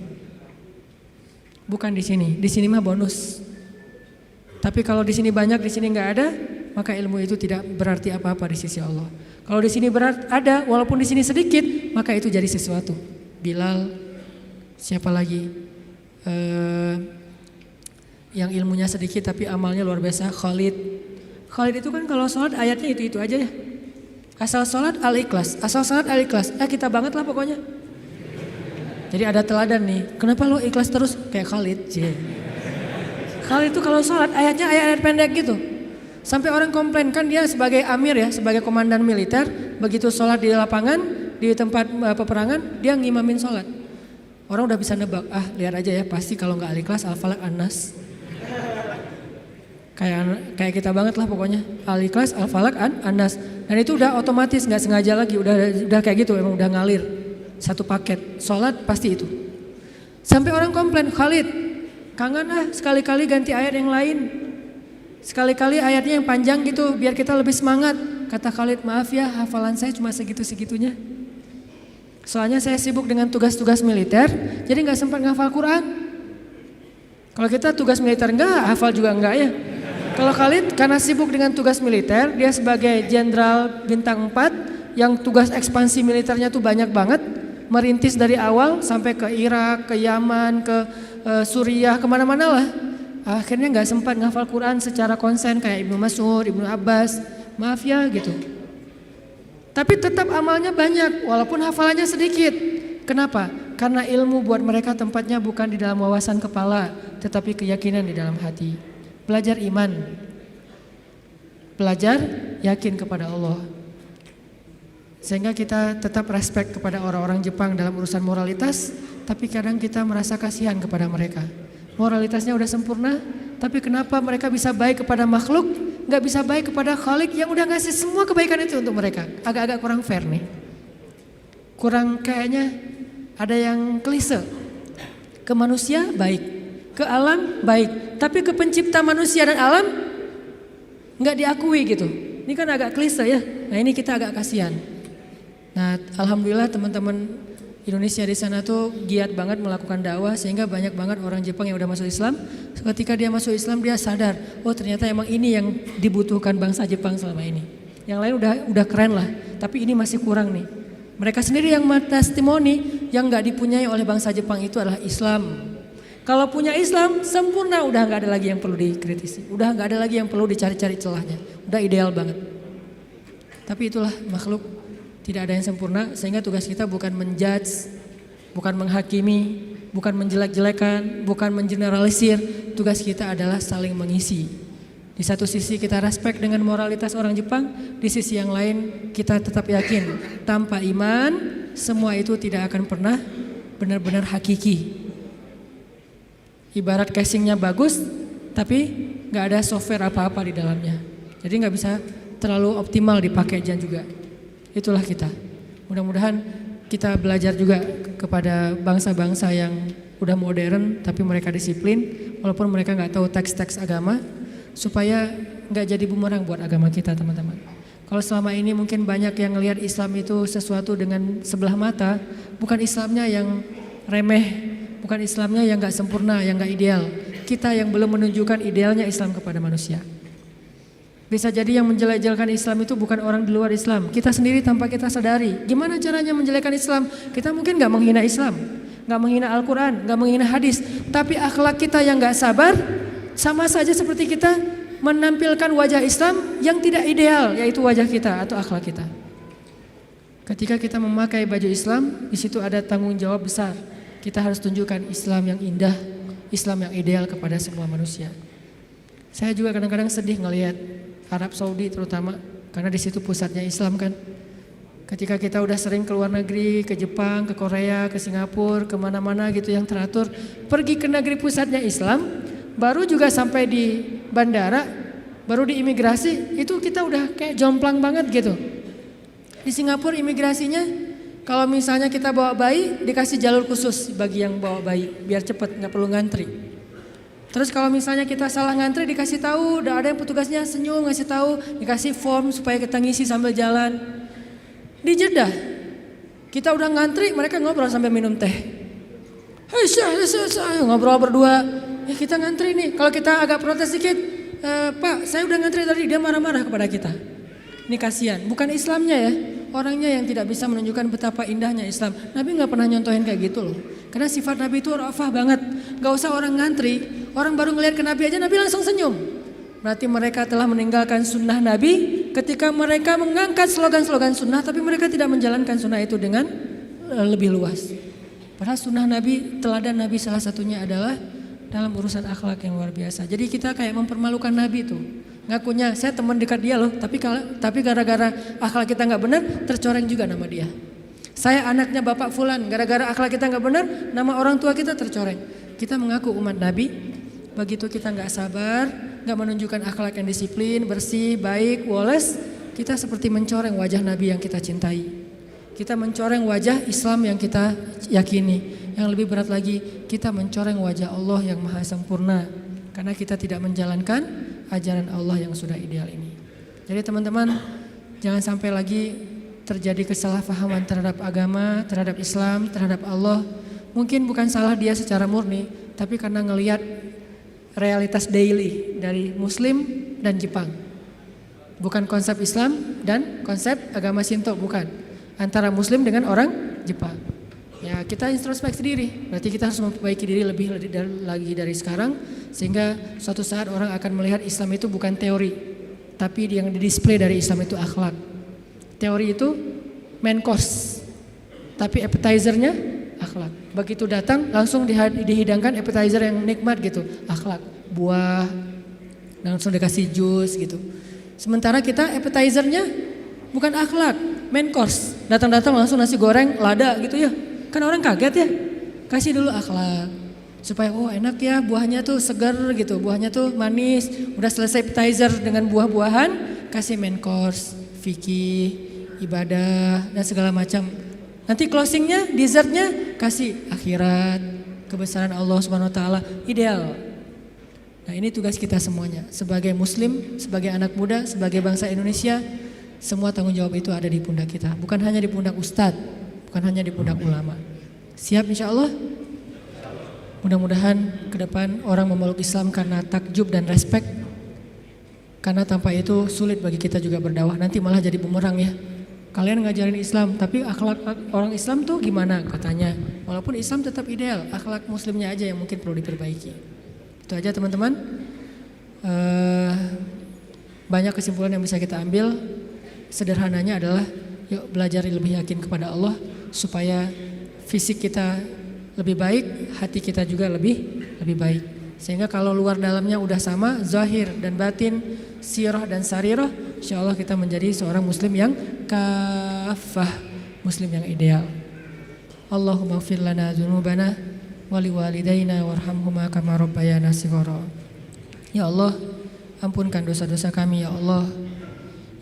Bukan di sini. Di sini mah bonus. Tapi kalau di sini banyak, di sini nggak ada, maka ilmu itu tidak berarti apa-apa di sisi Allah. Kalau di sini ada, walaupun di sini sedikit, maka itu jadi sesuatu. Bilal, siapa lagi? Yang ilmunya sedikit tapi amalnya luar biasa. Khalid itu kan kalau sholat ayatnya itu aja ya. Asal sholat Al-Ikhlas, asal sholat Al-Ikhlas. Kita banget lah pokoknya. Jadi ada teladan nih, kenapa lo ikhlas terus kayak Khalid? Khalid itu kalau sholat ayatnya ayat-ayat pendek gitu. Sampai orang komplain, kan dia sebagai amir ya, sebagai komandan militer, begitu sholat di lapangan, di tempat peperangan, dia ngimamin sholat. Orang udah bisa nebak, lihat aja ya, pasti kalau nggak Al-Ikhlas, Al-Falaq, An-Nas. Kayak kita banget lah pokoknya, Al-Ikhlas, Al-Falaq, An-Nas. Dan itu udah otomatis, nggak sengaja lagi, udah kayak gitu, emang udah ngalir. Satu paket, sholat pasti itu. Sampai orang komplain, Khalid, kangen sekali-kali ganti ayat yang lain. Sekali-kali ayatnya yang panjang gitu, biar kita lebih semangat. Kata Khalid, maaf ya, hafalan saya cuma segitu-segitunya. Soalnya saya sibuk dengan tugas-tugas militer, jadi gak sempat ngafal Quran. Kalau kita tugas militer enggak, hafal juga enggak ya. Kalau Khalid karena sibuk dengan tugas militer, dia sebagai jenderal bintang 4, yang tugas ekspansi militernya tuh banyak banget. Merintis dari awal sampai ke Irak, ke Yaman, ke Suriah, kemana-mana lah. Akhirnya nggak sempat ngafal Quran secara konsen kayak Ibnu Mas'ud, Ibnu Abbas. Maaf ya gitu. Tapi tetap amalnya banyak walaupun hafalannya sedikit. Kenapa? Karena ilmu buat mereka tempatnya bukan di dalam wawasan kepala, tetapi keyakinan di dalam hati. Belajar iman. Belajar yakin kepada Allah. Sehingga kita tetap respect kepada orang-orang Jepang dalam urusan moralitas, tapi kadang kita merasa kasihan kepada mereka. Moralitasnya udah sempurna, tapi kenapa mereka bisa baik kepada makhluk, nggak bisa baik kepada Khalik yang udah ngasih semua kebaikan itu untuk mereka? Agak-agak kurang fair nih. Kurang kayaknya ada yang klise. Ke manusia baik, ke alam baik, tapi ke pencipta manusia dan alam nggak diakui gitu. Ini kan agak klise ya. Nah ini kita agak kasihan. Nah, alhamdulillah teman-teman Indonesia di sana tuh giat banget melakukan dakwah sehingga banyak banget orang Jepang yang udah masuk Islam. Ketika dia masuk Islam dia sadar, oh ternyata emang ini yang dibutuhkan bangsa Jepang selama ini. Yang lain udah keren lah, tapi ini masih kurang nih. Mereka sendiri yang testimoni yang nggak dipunyai oleh bangsa Jepang itu adalah Islam. Kalau punya Islam sempurna, udah nggak ada lagi yang perlu dikritisi, udah nggak ada lagi yang perlu dicari-cari celahnya, udah ideal banget. Tapi itulah makhluk. Tidak ada yang sempurna sehingga tugas kita bukan menjudge, bukan menghakimi, bukan menjelek-jelekan, bukan mengeneralisir. Tugas kita adalah saling mengisi. Di satu sisi kita respect dengan moralitas orang Jepang, di sisi yang lain kita tetap yakin tanpa iman semua itu tidak akan pernah benar-benar hakiki. Ibarat casingnya bagus tapi gak ada software apa-apa di dalamnya. Jadi gak bisa terlalu optimal dipakai juga. Itulah kita. Mudah-mudahan kita belajar juga kepada bangsa-bangsa yang udah modern tapi mereka disiplin walaupun mereka nggak tahu teks-teks agama supaya nggak jadi bumerang buat agama kita teman-teman. Kalau selama ini mungkin banyak yang ngelihat Islam itu sesuatu dengan sebelah mata, bukan Islamnya yang remeh, bukan Islamnya yang nggak sempurna, yang nggak ideal. Kita yang belum menunjukkan idealnya Islam kepada manusia. Bisa jadi yang menjelek-jelekan Islam itu bukan orang di luar Islam. Kita sendiri tanpa kita sadari. Gimana caranya menjelekkan Islam? Kita mungkin gak menghina Islam, gak menghina Al-Quran, gak menghina hadis. Tapi akhlak kita yang gak sabar, sama saja seperti kita menampilkan wajah Islam yang tidak ideal, yaitu wajah kita atau akhlak kita. Ketika kita memakai baju Islam, di situ ada tanggung jawab besar. Kita harus tunjukkan Islam yang indah, Islam yang ideal kepada semua manusia. Saya juga kadang-kadang sedih ngelihat Arab Saudi terutama karena di situ pusatnya Islam kan. Ketika kita udah sering ke luar negeri, ke Jepang, ke Korea, ke Singapura, kemana-mana gitu yang teratur, pergi ke negeri pusatnya Islam, baru juga sampai di bandara, baru di imigrasi itu kita udah kayak jomplang banget gitu. Di Singapura imigrasinya kalau misalnya kita bawa bayi dikasih jalur khusus bagi yang bawa bayi biar cepet nggak perlu ngantri. Terus kalau misalnya kita salah ngantri dikasih tahu, udah ada yang petugasnya senyum ngasih tahu, dikasih form supaya kita ngisi sambil jalan. Di Jeddah kita udah ngantri, mereka ngobrol sambil minum teh. Hei, ngobrol berdua. Ya kita ngantri nih. Kalau kita agak protes dikit, Pak, saya udah ngantri tadi, dia marah-marah kepada kita. Ini kasihan, bukan Islamnya ya, orangnya yang tidak bisa menunjukkan betapa indahnya Islam. Nabi nggak pernah nyontohin kayak gitu loh. Karena sifat Nabi itu rafah banget. Gak usah orang ngantri, orang baru ngelihat ke Nabi aja Nabi langsung senyum. Berarti mereka telah meninggalkan sunnah Nabi ketika mereka mengangkat slogan-slogan sunnah tapi mereka tidak menjalankan sunnah itu dengan lebih luas. Padahal sunnah Nabi, teladan Nabi salah satunya adalah dalam urusan akhlak yang luar biasa. Jadi kita kayak mempermalukan Nabi tuh. Ngakunya saya teman dekat dia loh, tapi gara-gara akhlak kita nggak benar tercoreng juga nama dia. Saya anaknya Bapak Fulan, gara-gara akhlak kita nggak benar, nama orang tua kita tercoreng. Kita mengaku umat Nabi, begitu kita nggak sabar, nggak menunjukkan akhlak yang disiplin, bersih, baik, woles, kita seperti mencoreng wajah Nabi yang kita cintai. Kita mencoreng wajah Islam yang kita yakini. Yang lebih berat lagi, kita mencoreng wajah Allah yang maha sempurna. Karena kita tidak menjalankan ajaran Allah yang sudah ideal ini. Jadi teman-teman, jangan sampai lagi terjadi kesalahpahaman terhadap agama, terhadap Islam, terhadap Allah. Mungkin bukan salah dia secara murni, tapi karena ngelihat realitas daily dari Muslim dan Jepang. Bukan konsep Islam dan konsep agama Shinto, bukan. Antara Muslim dengan orang Jepang. Ya kita introspeksi diri, berarti kita harus memperbaiki diri lebih lagi dari sekarang. Sehingga suatu saat orang akan melihat Islam itu bukan teori, tapi yang didisplay dari Islam itu akhlak. Teori itu main course, tapi appetizernya akhlak. Begitu datang langsung dihidangkan appetizer yang nikmat gitu, akhlak, buah, langsung dikasih jus gitu. Sementara kita appetizernya bukan akhlak, main course. Datang-datang langsung nasi goreng, lada gitu ya. Kan orang kaget ya. Kasih dulu akhlak. Supaya enak ya, buahnya tuh segar gitu, buahnya tuh manis. Udah selesai appetizer dengan buah-buahan, kasih main course, fikih, ibadah dan segala macam. Nanti closingnya, dessertnya kasih akhirat, kebesaran Allah Subhanahu Wa Taala, ideal. Nah ini tugas kita semuanya, sebagai muslim, sebagai anak muda, sebagai bangsa Indonesia, semua tanggung jawab itu ada di pundak kita. Bukan hanya di pundak ustadz, bukan hanya di pundak ulama. Siap insya Allah? Mudah-mudahan ke depan orang memeluk Islam karena takjub dan respek. Karena tanpa itu sulit bagi kita juga berdakwah, nanti malah jadi bumerang ya. Kalian ngajarin Islam, tapi akhlak orang Islam tuh gimana katanya. Walaupun Islam tetap ideal, akhlak muslimnya aja yang mungkin perlu diperbaiki. Itu aja teman-teman. Banyak kesimpulan yang bisa kita ambil. Sederhananya adalah yuk belajar lebih yakin kepada Allah supaya fisik kita lebih baik, hati kita juga lebih baik. Sehingga kalau luar dalamnya udah sama, zahir dan batin, sirah dan sarirah, insyaallah kita menjadi seorang muslim yang kafah, muslim yang ideal. Allahumma ighfir lana dzunubana wali walidaina warhamhuma kama rabbayana shighara. Ya Allah, ampunkan dosa-dosa kami ya Allah.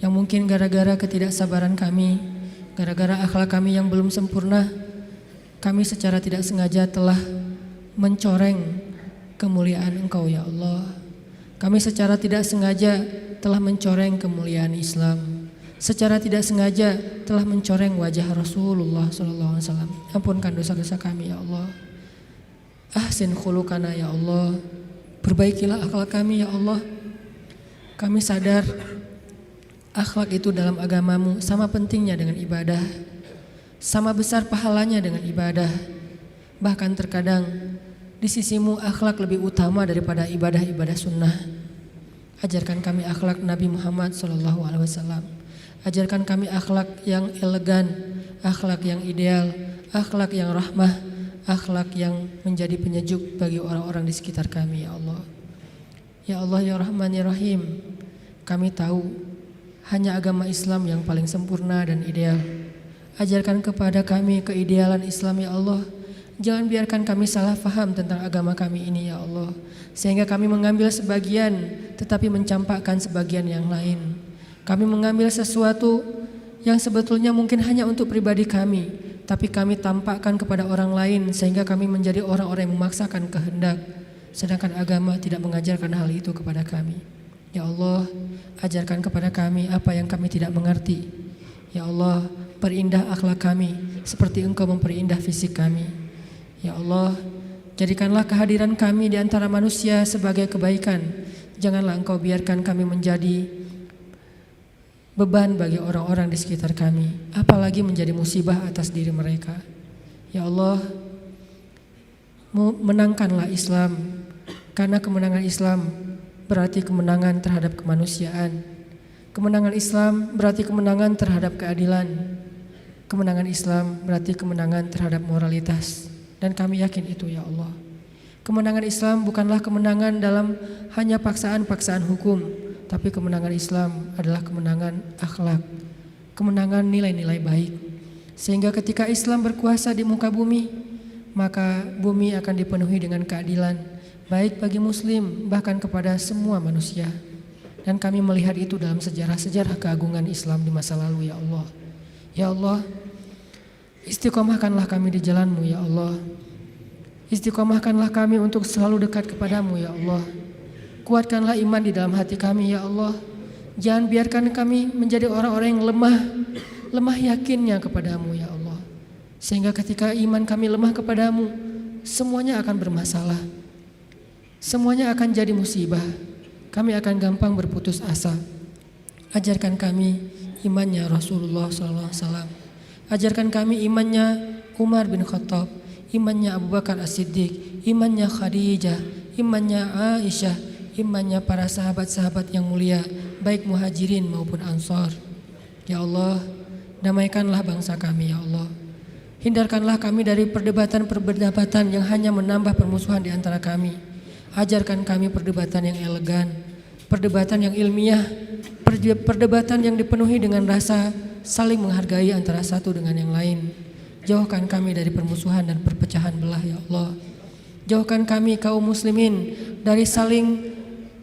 Yang mungkin gara-gara ketidaksabaran kami, gara-gara akhlak kami yang belum sempurna, kami secara tidak sengaja telah mencoreng kemuliaan Engkau ya Allah. Kami secara tidak sengaja telah mencoreng kemuliaan Islam. Secara tidak sengaja telah mencoreng wajah Rasulullah SAW. Ampunkan dosa-dosa kami ya Allah. Ahsin khuluqana ya Allah. Perbaikilah akhlak kami ya Allah. Kami sadar akhlak itu dalam agamamu sama pentingnya dengan ibadah, sama besar pahalanya dengan ibadah. Bahkan terkadang di sisimu akhlak lebih utama daripada ibadah-ibadah sunnah. Ajarkan kami akhlak Nabi Muhammad SAW. Ajarkan kami akhlak yang elegan, akhlak yang ideal, akhlak yang rahmah, akhlak yang menjadi penyejuk bagi orang-orang di sekitar kami ya Allah. Ya Allah ya Rahman ya Rahim, kami tahu hanya agama Islam yang paling sempurna dan ideal. Ajarkan kepada kami keidealan Islam ya Allah. Jangan biarkan kami salah faham tentang agama kami ini ya Allah, sehingga kami mengambil sebagian tetapi mencampakkan sebagian yang lain. Kami mengambil sesuatu yang sebetulnya mungkin hanya untuk pribadi kami, tapi kami tampakkan kepada orang lain sehingga kami menjadi orang-orang yang memaksakan kehendak, sedangkan agama tidak mengajarkan hal itu kepada kami. Ya Allah, ajarkan kepada kami apa yang kami tidak mengerti. Ya Allah, perindah akhlak kami seperti Engkau memperindah fisik kami. Ya Allah, jadikanlah kehadiran kami di antara manusia sebagai kebaikan. Janganlah Engkau biarkan kami menjadi beban bagi orang-orang di sekitar kami, apalagi menjadi musibah atas diri mereka. Ya Allah, menangkanlah Islam, karena kemenangan Islam berarti kemenangan terhadap kemanusiaan. Kemenangan Islam berarti kemenangan terhadap keadilan. Kemenangan Islam berarti kemenangan terhadap moralitas, dan kami yakin itu ya Allah. Kemenangan Islam bukanlah kemenangan dalam hanya paksaan-paksaan hukum, tapi kemenangan Islam adalah kemenangan akhlak, kemenangan nilai-nilai baik. Sehingga ketika Islam berkuasa di muka bumi, maka bumi akan dipenuhi dengan keadilan, baik bagi muslim bahkan kepada semua manusia. Dan kami melihat itu dalam sejarah-sejarah keagungan Islam di masa lalu ya Allah. Ya Allah, istiqomahkanlah kami di jalan-Mu ya Allah. Istiqomahkanlah kami untuk selalu dekat kepadamu ya Allah. Kuatkanlah iman di dalam hati kami ya Allah. Jangan biarkan kami menjadi orang-orang yang lemah yakinnya kepadamu ya Allah. Sehingga ketika iman kami lemah kepadamu, semuanya akan bermasalah. Semuanya akan jadi musibah. Kami akan gampang berputus asa. Ajarkan kami imannya Rasulullah SAW. Ajarkan kami imannya Umar bin Khattab, imannya Abu Bakar As-Siddiq, imannya Khadijah, imannya Aisyah, imannya para sahabat-sahabat yang mulia, baik muhajirin maupun ansar. Ya Allah, damaikanlah bangsa kami ya Allah. Hindarkanlah kami dari perdebatan-perdebatan yang hanya menambah permusuhan di antara kami. Ajarkan kami perdebatan yang elegan, perdebatan yang ilmiah, perdebatan yang dipenuhi dengan rasa saling menghargai antara satu dengan yang lain. Jauhkan kami dari permusuhan dan perpecahan belah ya Allah. Jauhkan kami kaum muslimin dari saling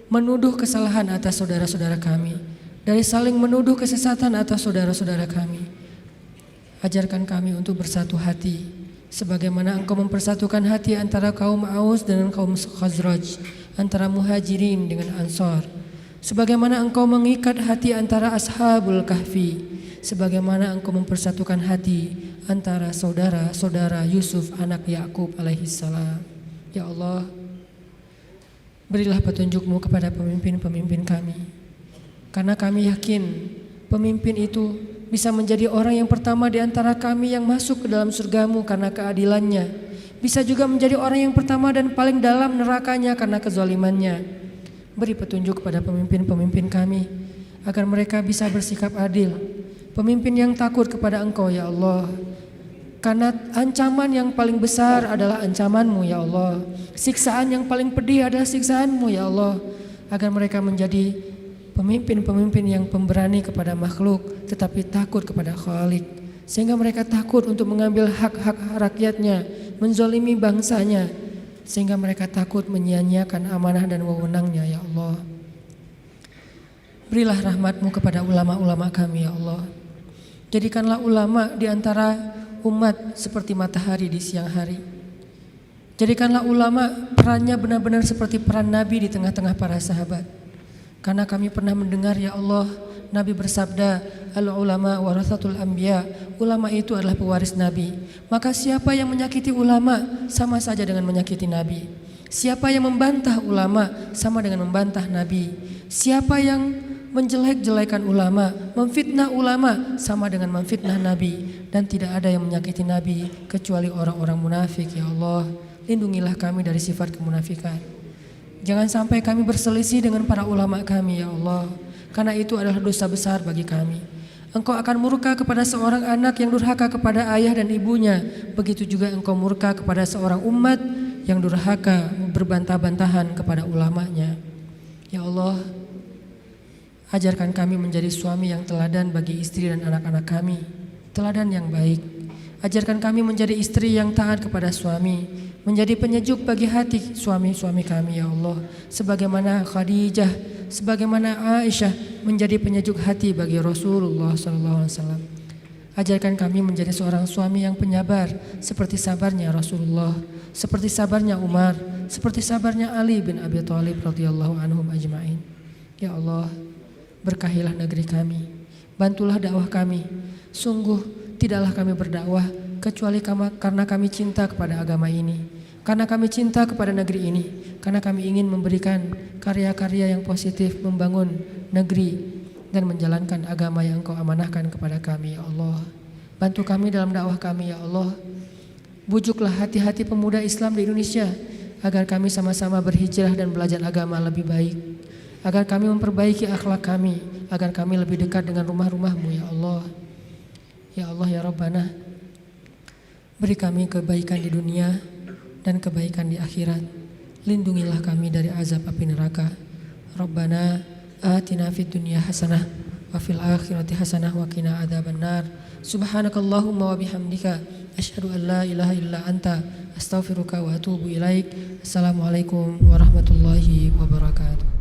menuduh kesalahan atas saudara-saudara kami, dari saling menuduh kesesatan atas saudara-saudara kami. Ajarkan kami untuk bersatu hati, sebagaimana Engkau mempersatukan hati antara kaum Aus dengan kaum Khazraj, antara Muhajirin dengan Ansar. Sebagaimana Engkau mengikat hati antara Ashabul Kahfi, sebagaimana Engkau mempersatukan hati antara saudara-saudara Yusuf anak Yakub alaihissalam. Ya Allah, berilah petunjuk-Mu kepada pemimpin-pemimpin kami, karena kami yakin pemimpin itu bisa menjadi orang yang pertama di antara kami yang masuk ke dalam surga-Mu karena keadilannya, bisa juga menjadi orang yang pertama dan paling dalam nerakanya karena kezalimannya. Beri petunjuk kepada pemimpin-pemimpin kami agar mereka bisa bersikap adil, pemimpin yang takut kepada Engkau ya Allah, karena ancaman yang paling besar adalah ancaman-Mu ya Allah, siksaan yang paling pedih adalah siksaan-Mu ya Allah, agar mereka menjadi pemimpin-pemimpin yang pemberani kepada makhluk tetapi takut kepada Khalik, sehingga mereka takut untuk mengambil hak-hak rakyatnya, menzolimi bangsanya, sehingga mereka takut menyia-nyiakan amanah dan wewenangnya ya Allah. Berilah rahmat-Mu kepada ulama-ulama kami ya Allah. Jadikanlah ulama di antara umat seperti matahari di siang hari. Jadikanlah ulama perannya benar-benar seperti peran Nabi di tengah-tengah para sahabat. Karena kami pernah mendengar ya Allah, Nabi bersabda, al-ulama warathatul anbiya, ulama itu adalah pewaris Nabi. Maka siapa yang menyakiti ulama sama saja dengan menyakiti Nabi. Siapa yang membantah ulama sama dengan membantah Nabi. Siapa yang menjelek-jelekan ulama, memfitnah ulama sama dengan memfitnah Nabi. Dan tidak ada yang menyakiti Nabi kecuali orang-orang munafik ya Allah. Lindungilah kami dari sifat kemunafikan. Jangan sampai kami berselisih dengan para ulama kami ya Allah, karena itu adalah dosa besar bagi kami. Engkau akan murka kepada seorang anak yang durhaka kepada ayah dan ibunya. Begitu juga Engkau murka kepada seorang umat yang durhaka berbantah-bantahan kepada ulamanya. Ya Allah, ajarkan kami menjadi suami yang teladan bagi istri dan anak-anak kami, teladan yang baik. Ajarkan kami menjadi istri yang taat kepada suami, menjadi penyejuk bagi hati suami-suami kami ya Allah, sebagaimana Khadijah, sebagaimana Aisyah menjadi penyejuk hati bagi Rasulullah SAW. Ajarkan kami menjadi seorang suami yang penyabar, seperti sabarnya Rasulullah, seperti sabarnya Umar, seperti sabarnya Ali bin Abi Thalib radhiyallahu anhum ajma'in. Ya Allah, berkahilah negeri kami, bantulah dakwah kami. Sungguh tidaklah kami berdakwah kecuali karena kami cinta kepada agama ini, karena kami cinta kepada negeri ini, karena kami ingin memberikan karya-karya yang positif, membangun negeri dan menjalankan agama yang Engkau amanahkan kepada kami ya Allah. Bantu kami dalam dakwah kami ya Allah. Bujuklah hati-hati pemuda Islam di Indonesia agar kami sama-sama berhijrah dan belajar agama lebih baik, agar kami memperbaiki akhlak kami, agar kami lebih dekat dengan rumah-rumah-Mu ya Allah. Ya Allah ya Rabbana, beri kami kebaikan di dunia dan kebaikan di akhirat. Lindungilah kami dari azab api neraka. Rabbana atina fid dunya hasanah wa fil akhirati hasanah wa qina adzabannar. Subhanakallahumma wa bihamdika asyhadu an la ilaha illa anta astaghfiruka wa atubu ilaik. Assalamualaikum warahmatullahi wabarakatuh.